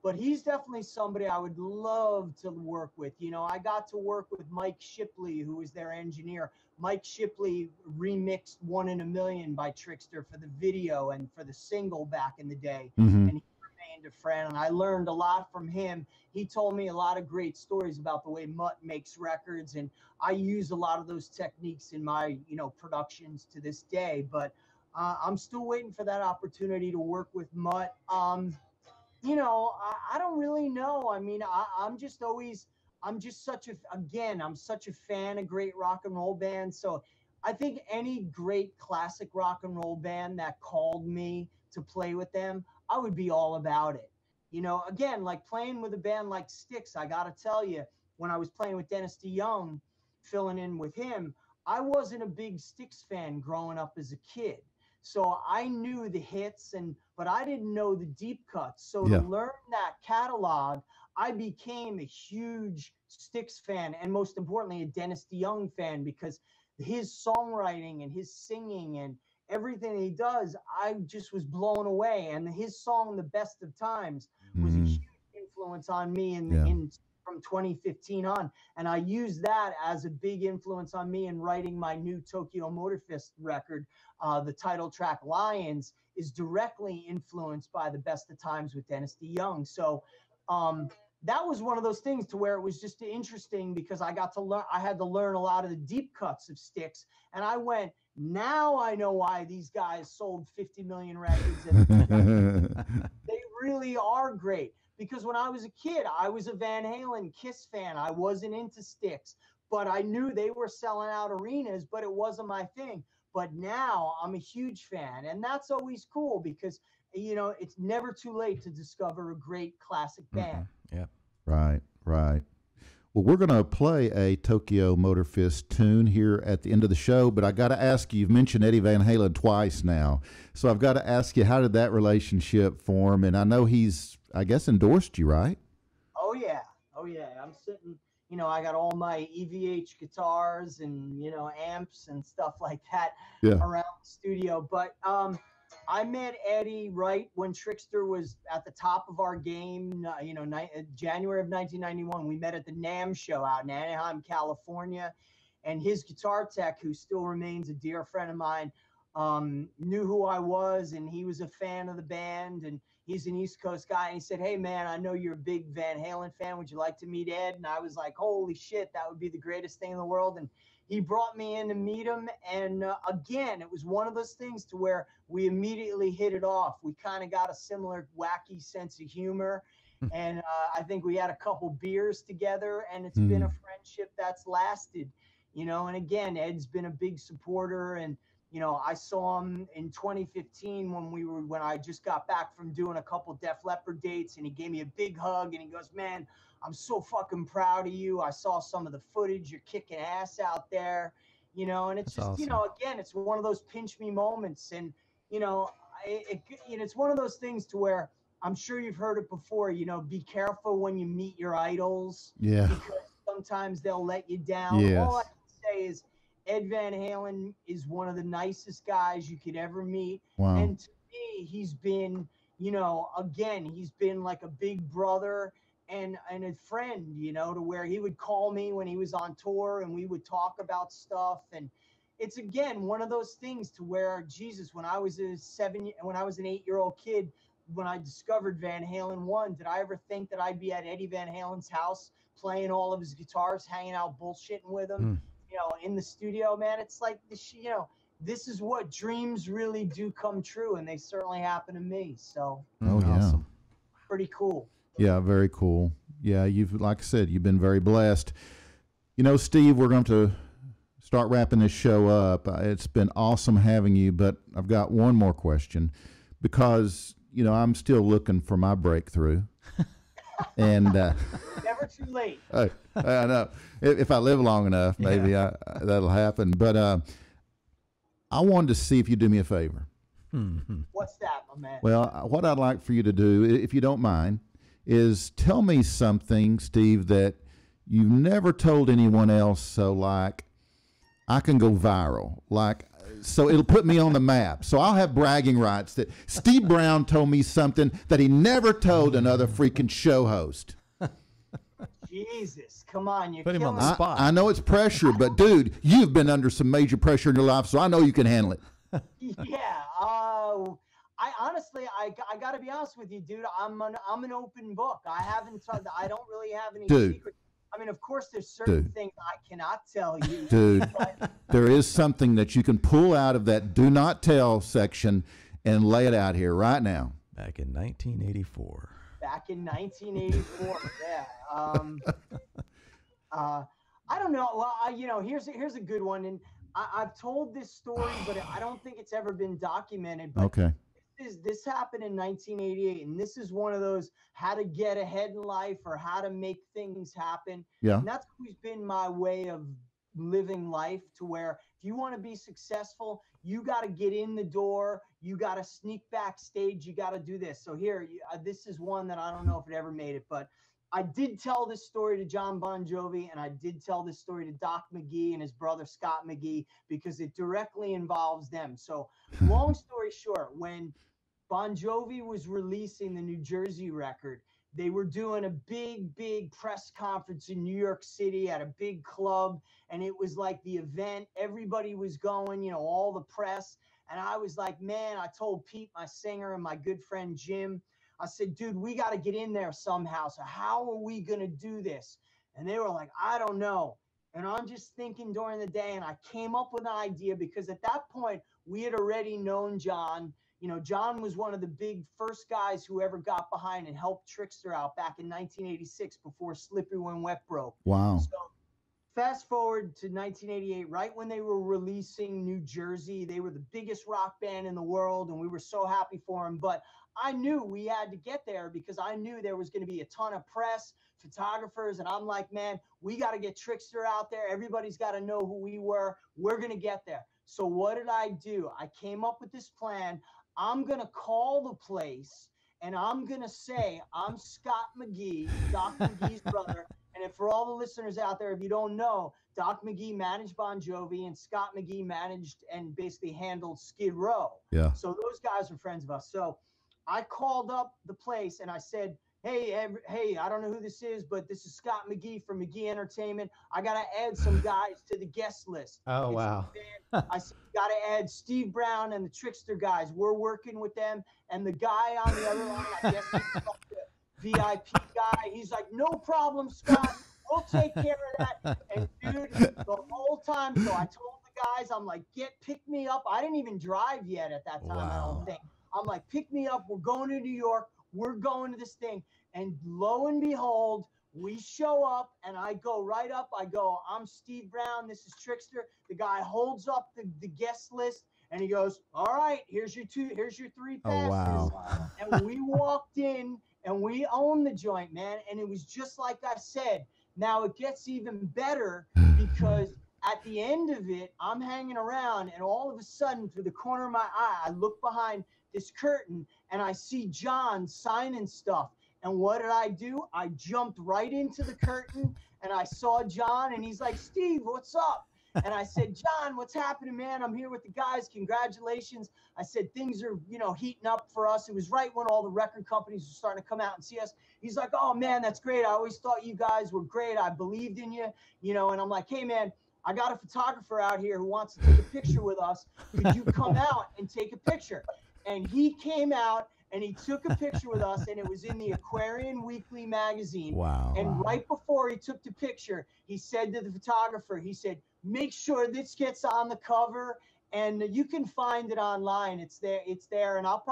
But he's definitely somebody I would love to work with. You know, I got to work with Mike Shipley, who was their engineer. Mike Shipley remixed 1 in a Million by Trixter for the video and for the single back in the day. And he remained a friend, and I learned a lot from him. He told me a lot of great stories about the way Mutt makes records, and I use a lot of those techniques in my, you know, productions to this day. But I'm still waiting for that opportunity to work with Mutt. You know, I don't really know. I mean, I'm just such a fan of great rock and roll bands. So I think any great classic rock and roll band that called me to play with them, I would be all about it. You know, again, like playing with a band like Styx, I got to tell you, when I was playing with Dennis DeYoung, filling in with him, I wasn't a big Styx fan growing up as a kid. So I knew the hits, but I didn't know the deep cuts. So to learn that catalog, I became a huge Styx fan, and most importantly, a Dennis DeYoung fan, because his songwriting and his singing and everything he does, I just was blown away. And his song, "The Best of Times," was a huge influence on me from 2015 on. And I used that as a big influence on me in writing my new Tokyo Motor Fist record. The title track, "Lions," is directly influenced by "The Best of Times" with Dennis DeYoung. So that was one of those things to where it was just interesting, because I got to learn, I had to learn a lot of the deep cuts of Styx. And I went, now I know why these guys sold 50 million records. And they really are great. Because when I was a kid, I was a Van Halen, Kiss fan. I wasn't into Styx, but I knew they were selling out arenas, but it wasn't my thing. But now I'm a huge fan, and that's always cool, because, you know, it's never too late to discover a great classic band. Yeah. Right. Well, we're going to play a Tokyo Motor Fist tune here at the end of the show, but I got to ask you, you've mentioned Eddie Van Halen twice now, so I've got to ask you, how did that relationship form? And I know he's, I guess, endorsed you, right? Oh yeah. I'm sitting, you know, I got all my EVH guitars and, you know, amps and stuff like that around the studio. But I met Eddie right when Trixter was at the top of our game, you know, January of 1991. We met at the NAMM show out in Anaheim, California. And his guitar tech, who still remains a dear friend of mine, knew who I was, and he was a fan of the band, and he's an East Coast guy. And he said, "Hey man, I know you're a big Van Halen fan. Would you like to meet Ed?" And I was like, holy shit, that would be the greatest thing in the world. And he brought me in to meet him. And again, it was one of those things to where we immediately hit it off. We kind of got a similar wacky sense of humor. And I think we had a couple beers together, and it's been a friendship that's lasted, you know. And again, Ed's been a big supporter. And you know, I saw him in 2015 when I just got back from doing a couple Def Leppard dates, and he gave me a big hug, and he goes, "Man, I'm so fucking proud of you. I saw some of the footage. You're kicking ass out there," you know. And it's That's just, awesome. you know, again, it's one of those pinch me moments. And, you know, it's one of those things to where, I'm sure you've heard it before, you know, be careful when you meet your idols. Yeah. Because sometimes they'll let you down. Yes. All I can say is, Ed Van Halen is one of the nicest guys you could ever meet. Wow. And to me, he's been, you know, again, he's been like a big brother and a friend, you know, to where he would call me when he was on tour and we would talk about stuff. And it's, again, one of those things to where, Jesus, when I was an 8-year-old kid, when I discovered Van Halen 1, did I ever think that I'd be at Eddie Van Halen's house playing all of his guitars, hanging out, bullshitting with him? You know, in the studio, man? It's like, you know, this is what dreams really do come true, and they certainly happen to me. So, Awesome. pretty cool. Yeah, very cool. Yeah, like I said, you've been very blessed. You know, Steve, we're going to start wrapping this show up. It's been awesome having you, but I've got one more question because, you know, I'm still looking for my breakthrough. And Never too late. I know. If I live long enough, maybe that'll happen. But I wanted to see if you'd do me a favor. What's that, my man? Well, what I'd like for you to do, if you don't mind, is tell me something, Steve, that you've never told anyone else, so like I can go viral. Like, so it'll put me on the map. So I'll have bragging rights that Steve Brown told me something that he never told another freaking show host. Jesus, come on, you're Put him on killing the me. spot. I know it's pressure, but dude, you've been under some major pressure in your life, so I know you can handle it. Yeah. I honestly, I got to be honest with you, dude. I'm an open book. I don't really have any Dude. secrets. I mean, of course, there's certain Dude. things I cannot tell you. Dude, but there is something that you can pull out of that do not tell section and lay it out here right now. Back in 1984. back in 1984, yeah. I don't know. Well, here's a good one, and I've told this story, but I don't think it's ever been documented. But Okay. This happened in 1988, and this is one of those how to get ahead in life or how to make things happen. Yeah. And that's always been my way of living life, to where if you want to be successful, you got to get in the door, you got to sneak backstage, you got to do this. So here, this is one that I don't know if it ever made it, but I did tell this story to John Bon Jovi, and I did tell this story to Doc McGee and his brother Scott McGee, because it directly involves them. So long story short, when Bon Jovi was releasing the New Jersey record, they were doing a big press conference in New York City at a big club, and it was like the event. Everybody was going, all the press. And I was like, man, I told Pete, my singer, and my good friend Jim, I said, dude, we got to get in there somehow. So how are we going to do this? And they were like, I don't know. And I'm just thinking during the day, and I came up with an idea, because at that point we had already known John. John was one of the big first guys who ever got behind and helped Trixter out back in 1986 before Slippery When Wet broke. Wow. So fast forward to 1988, right when they were releasing New Jersey. They were the biggest rock band in the world, and we were so happy for them. But I knew we had to get there, because I knew there was going to be a ton of press, photographers, and I'm like, man, we got to get Trixter out there. Everybody's got to know who we were. We're going to get there. So what did I do? I came up with this plan. I'm going to call the place, and I'm going to say, I'm Scott McGee, Doc McGee's brother. And if for all the listeners out there, if you don't know, Doc McGee managed Bon Jovi, and Scott McGee managed and basically handled Skid Row. Yeah. So those guys are friends of us. So I called up the place and I said, hey, I don't know who this is, but this is Scott McGee from McGee Entertainment. I got to add some guys to the guest list. Oh, It's wow. a band. I said, got to add Steve Brown and the Trixter guys. We're working with them. And the guy on the other line, I guess he's the VIP guy. He's like, no problem, Scott. We'll take care of that. And dude, the whole time, so I told the guys, I'm like, pick me up. I didn't even drive yet at that time, I Wow. don't think. I'm like, pick me up. We're going to New York. We're going to this thing. And lo and behold, we show up, and I go right up. I go, I'm Steve Brown. This is Trixter. The guy holds up the guest list, and he goes, all right, here's your 3 passes. Oh, wow. And we walked in, and we owned the joint, man. And it was just like I said. Now it gets even better, because at the end of it, I'm hanging around, and all of a sudden, through the corner of my eye, I look behind this curtain, and I see John signing stuff. And what did I do? I jumped right into the curtain, and I saw John, and he's like, Steve, what's up? And I said, John, what's happening, man? I'm here with the guys. Congratulations. I said, things are, heating up for us. It was right when all the record companies were starting to come out and see us. He's like, oh, man, that's great. I always thought you guys were great. I believed in you, and I'm like, hey, man, I got a photographer out here who wants to take a picture with us. Could you come out and take a picture? And he came out, and he took a picture with us, and it was in the Aquarian Weekly magazine. Wow. And right before he took the picture, he said to the photographer, he said, make sure this gets on the cover. And you can find it online. It's there. And I'll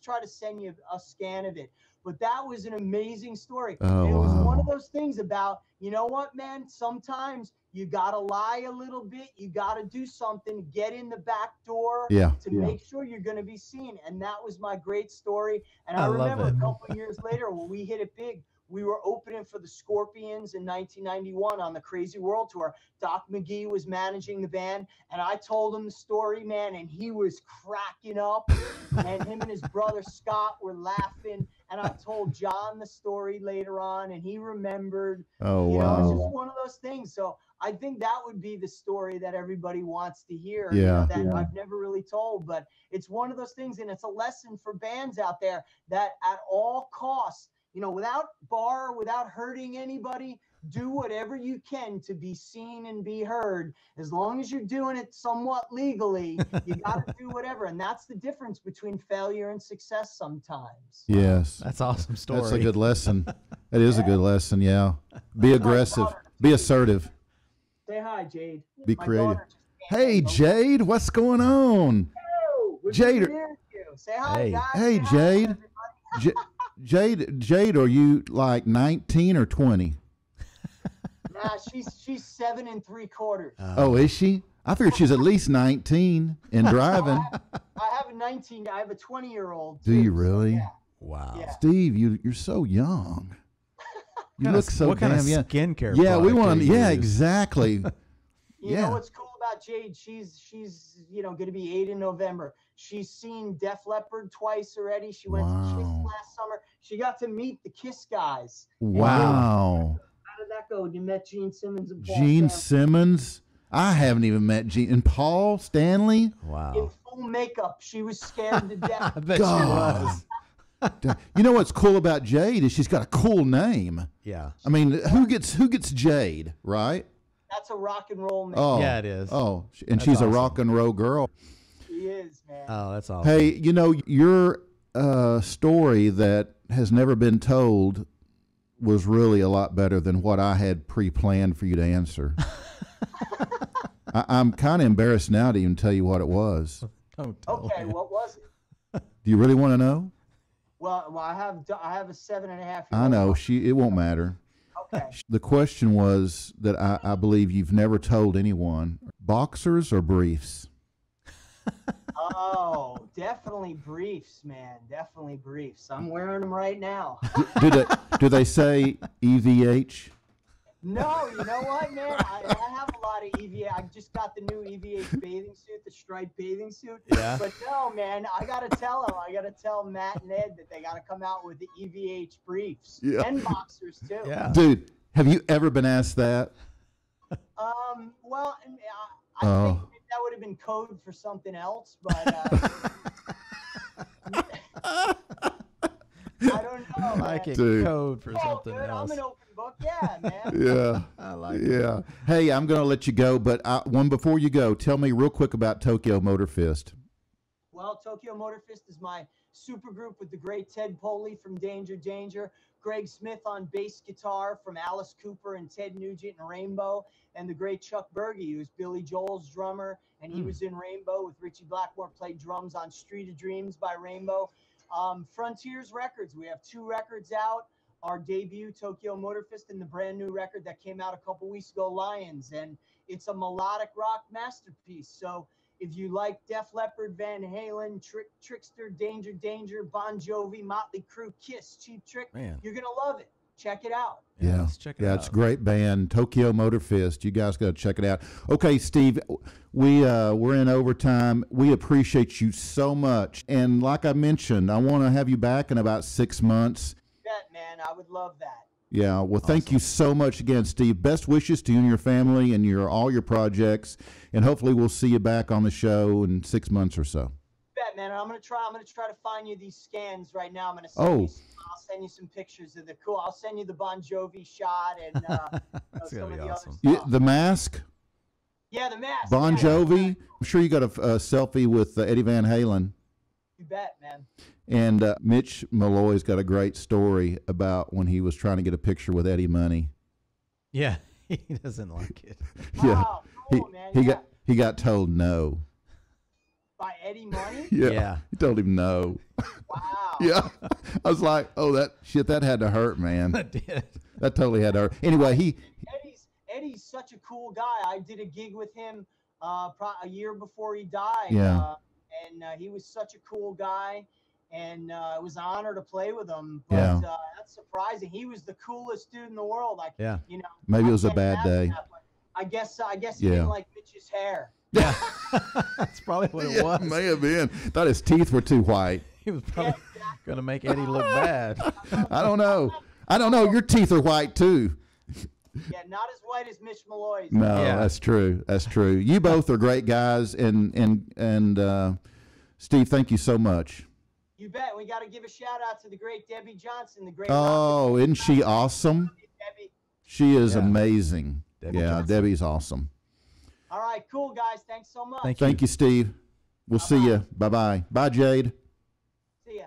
try to send you a scan of it. But that was an amazing story. Oh, and it was wow. one of those things about, you know what, man, sometimes you got to lie a little bit. You got to do something, get in the back door to make sure you're going to be seen. And that was my great story. And I remember a couple of years later when we hit it big, we were opening for the Scorpions in 1991 on the Crazy World Tour. Doc McGee was managing the band, and I told him the story, man, and he was cracking up. And him and his brother Scott were laughing. And I told John the story later on, and he remembered. Oh, you wow. know, it's just one of those things. So I think that would be the story that everybody wants to hear. Yeah. You know, that I've never really told, but it's one of those things, and it's a lesson for bands out there that at all costs, you know, without hurting anybody, do whatever you can to be seen and be heard. As long as you're doing it somewhat legally, you got to do whatever. And that's the difference between failure and success sometimes. Yes. That's an awesome story. That's a good lesson. That is a good lesson, yeah. Be aggressive. Be assertive. Say hi, Jade. Be My creative. daughter just came Hey, in. Jade, what's going on? Hello. Good Jade. to hear you. Say hi, Hey. guys. Hey, Say hi, Jade. everybody. Jade, are you like 19 or 20? Nah, she's 7 3/4. Oh, is she? I figured she's at least 19 and driving. I have a 20-year-old. Do you really? Yeah. Wow. Yeah. Steve, you're so young. You What look kind of- so what kind of damn young. skincare Yeah, we product want. do you Yeah, use? exactly. You Yeah. know what's cool about Jade? She's going to be 8 in November. She's seen Def Leppard twice already. She went to Kiss Wow. last summer. She got to meet the Kiss guys. Wow. How did that go? You met Gene Simmons and Paul Gene Stanley Simmons. I haven't even met Gene. And Paul Stanley? in Wow. full makeup. She was scared to death. I bet she God. was. You know what's cool about Jade is she's got a cool name. Yeah. I mean, who gets Jade, right? That's a rock and roll man. Oh, Yeah, it is. Oh, and That's she's a awesome. rock and roll girl. He is, man. Oh, that's awesome. Hey, you know, your story that has never been told was really a lot better than what I had pre-planned for you to answer. I'm kind of embarrassed now to even tell you what it was. Don't tell Okay, me. what was it? Do you really want to know? Well, I have a 7.5-year-old. I know it won't matter. Okay. The question was that I believe you've never told anyone: boxers or briefs? Oh, definitely briefs, man. Definitely briefs. I'm wearing them right now. Do they say EVH? No, you know what, man? I have a lot of EVA. I just got the new EVH bathing suit, the striped bathing suit. Yeah. But no, man, I gotta tell Matt and Ed that they gotta come out with the EVH briefs Yeah. and boxers too. Yeah. Dude, have you ever been asked that? Well, I Oh. think that would have been code for something else, but I don't know. Like man. a Dude. code for Oh, something good. else. I'm an open book. Yeah, man. Yeah. I like it. Yeah. Hey, I'm going to let you go, but one before you go, tell me real quick about Tokyo Motor Fist. Well, Tokyo Motor Fist is my super group with the great Ted Poley from Danger Danger, Greg Smith on bass guitar from Alice Cooper and Ted Nugent and Rainbow, and the great Chuck Burgi, who's Billy Joel's drummer, and he was in Rainbow with Richie Blackmore, played drums on Street of Dreams by Rainbow. Frontiers Records, we have 2 records out. Our debut, Tokyo Motor Fist, and the brand new record that came out a couple weeks ago, Lions, and it's a melodic rock masterpiece. So if you like Def Leppard, Van Halen, Trixter, Danger Danger, Bon Jovi, Motley Crue, Kiss, Cheap Trick, Man. you're going to love it. Check it out. Yeah. Let's check it Yeah, out. it's a great band, Tokyo Motor Fist. You guys got to check it out. Okay, Steve, we're in overtime. We appreciate you so much. And like I mentioned, I want to have you back in about 6 months. Bet, man. I would love that. Yeah, well, thank you so much again, Steve. Best wishes to you and your family and all your projects, and hopefully we'll see you back on the show in 6 months or so. Bet, man. I'm gonna try to find you these scans right now. I'll send you some pictures of the cool. I'll send you the Bon Jovi shot and That's some gonna of be the awesome. other stuff. The Mask, Yeah, the mask. Bon yeah. Jovi. I'm sure you got a selfie with Eddie Van Halen. You bet, man. And Mitch Malloy's got a great story about when he was trying to get a picture with Eddie Money. Yeah. He doesn't like it. Yeah, Wow, cool, man. he Yeah. got told no. by Eddie Money? Yeah. You don't even know. Wow. Yeah. I was like, oh, that had to hurt, man. That did. That totally had to hurt. Anyway, Eddie's such a cool guy. I did a gig with him a year before he died. Yeah. And he was such a cool guy. And it was an honor to play with him. But Yeah. That's surprising. He was the coolest dude in the world. Maybe it was a bad day. I guess he didn't like Mitch's hair. Yeah. That's probably what it was. May have been. Thought his teeth were too white. He was probably going to make Eddie look bad. I don't know. Your teeth are white too. Yeah, not as white as Mitch Malloy's. No, that's true. That's true. You both are great guys, and Steve, thank you so much. You bet. We got to give a shout out to the great Debbie Johnson, the great. Oh, isn't she awesome? Debbie. She is amazing. Debbie Johnson. Debbie's awesome. All right, cool guys. Thanks so much. Thank you, Steve. We'll see you. Bye-bye. Bye, Jade. See ya.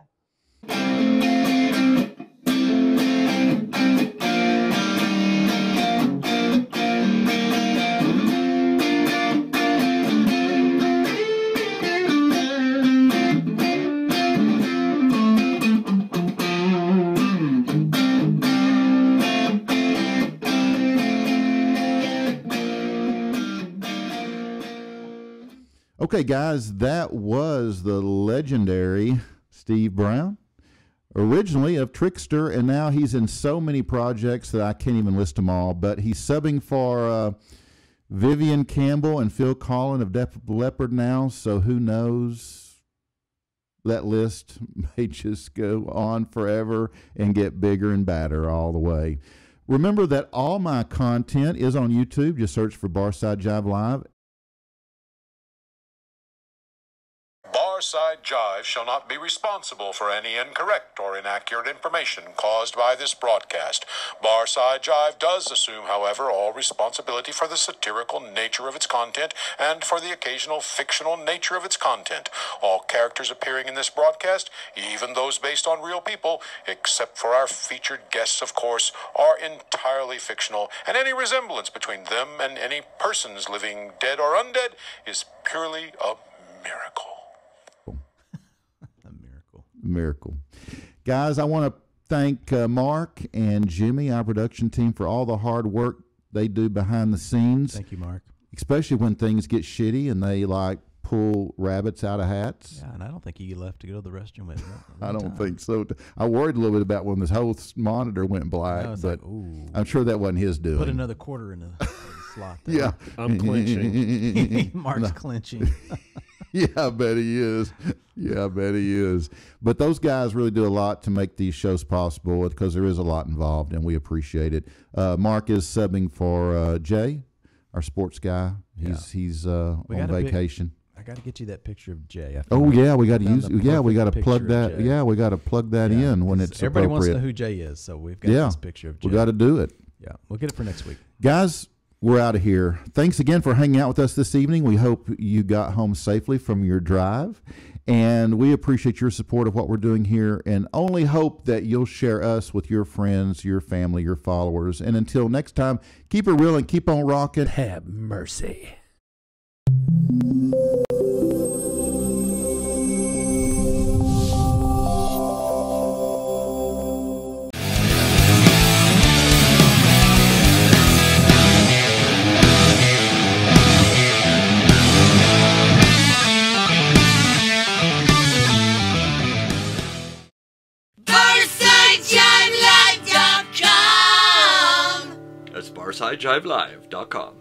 Okay, guys, that was the legendary Steve Brown, originally of Trixter, and now he's in so many projects that I can't even list them all, but he's subbing for Vivian, Campbell, and Phil Collin of Def Leppard now, so who knows? That list may just go on forever and get bigger and badder all the way. Remember that all my content is on YouTube. Just search for Barside Jive Live. Barside Jive shall not be responsible for any incorrect or inaccurate information caused by this broadcast. Barside Jive does assume, however, all responsibility for the satirical nature of its content and for the occasional fictional nature of its content. All characters appearing in this broadcast, even those based on real people, except for our featured guests, of course, are entirely fictional, and any resemblance between them and any persons living dead or undead is purely a miracle. Miracle. Guys, I want to thank Mark and Jimmy, our production team, for all the hard work they do behind the scenes. Thank you, Mark. Especially when things get shitty and they pull rabbits out of hats. Yeah, and I don't think he left to go to the restroom. I don't think so. I worried a little bit about when this whole monitor went black, but I'm sure that wasn't his doing. Put another quarter in the slot there. Yeah. I'm clenching. Mark's clenching. Yeah, I bet he is. But those guys really do a lot to make these shows possible because there is a lot involved, and we appreciate it. Mark is subbing for Jay, our sports guy. He's on vacation. I got to get you that picture of Jay. We got to use. Yeah, we got to plug that. Yeah, we got to plug that in when it's everybody appropriate. Wants to know who Jay is, so we've got this picture of Jay. We got to do it. Yeah, we'll get it for next week, guys. We're out of here. Thanks again for hanging out with us this evening. We hope you got home safely from your drive, and we appreciate your support of what we're doing here, and only hope that you'll share us with your friends, your family, your followers. And until next time, keep it real and keep on rocking. Have mercy. BarsideJiveLive.com.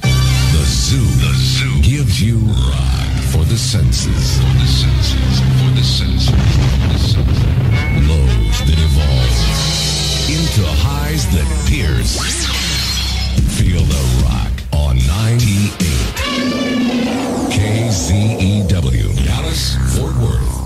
The zoo gives you rock for the senses. Lows that evolve into highs that pierce. Feel the rock on 98 KZEW, Dallas, Fort Worth.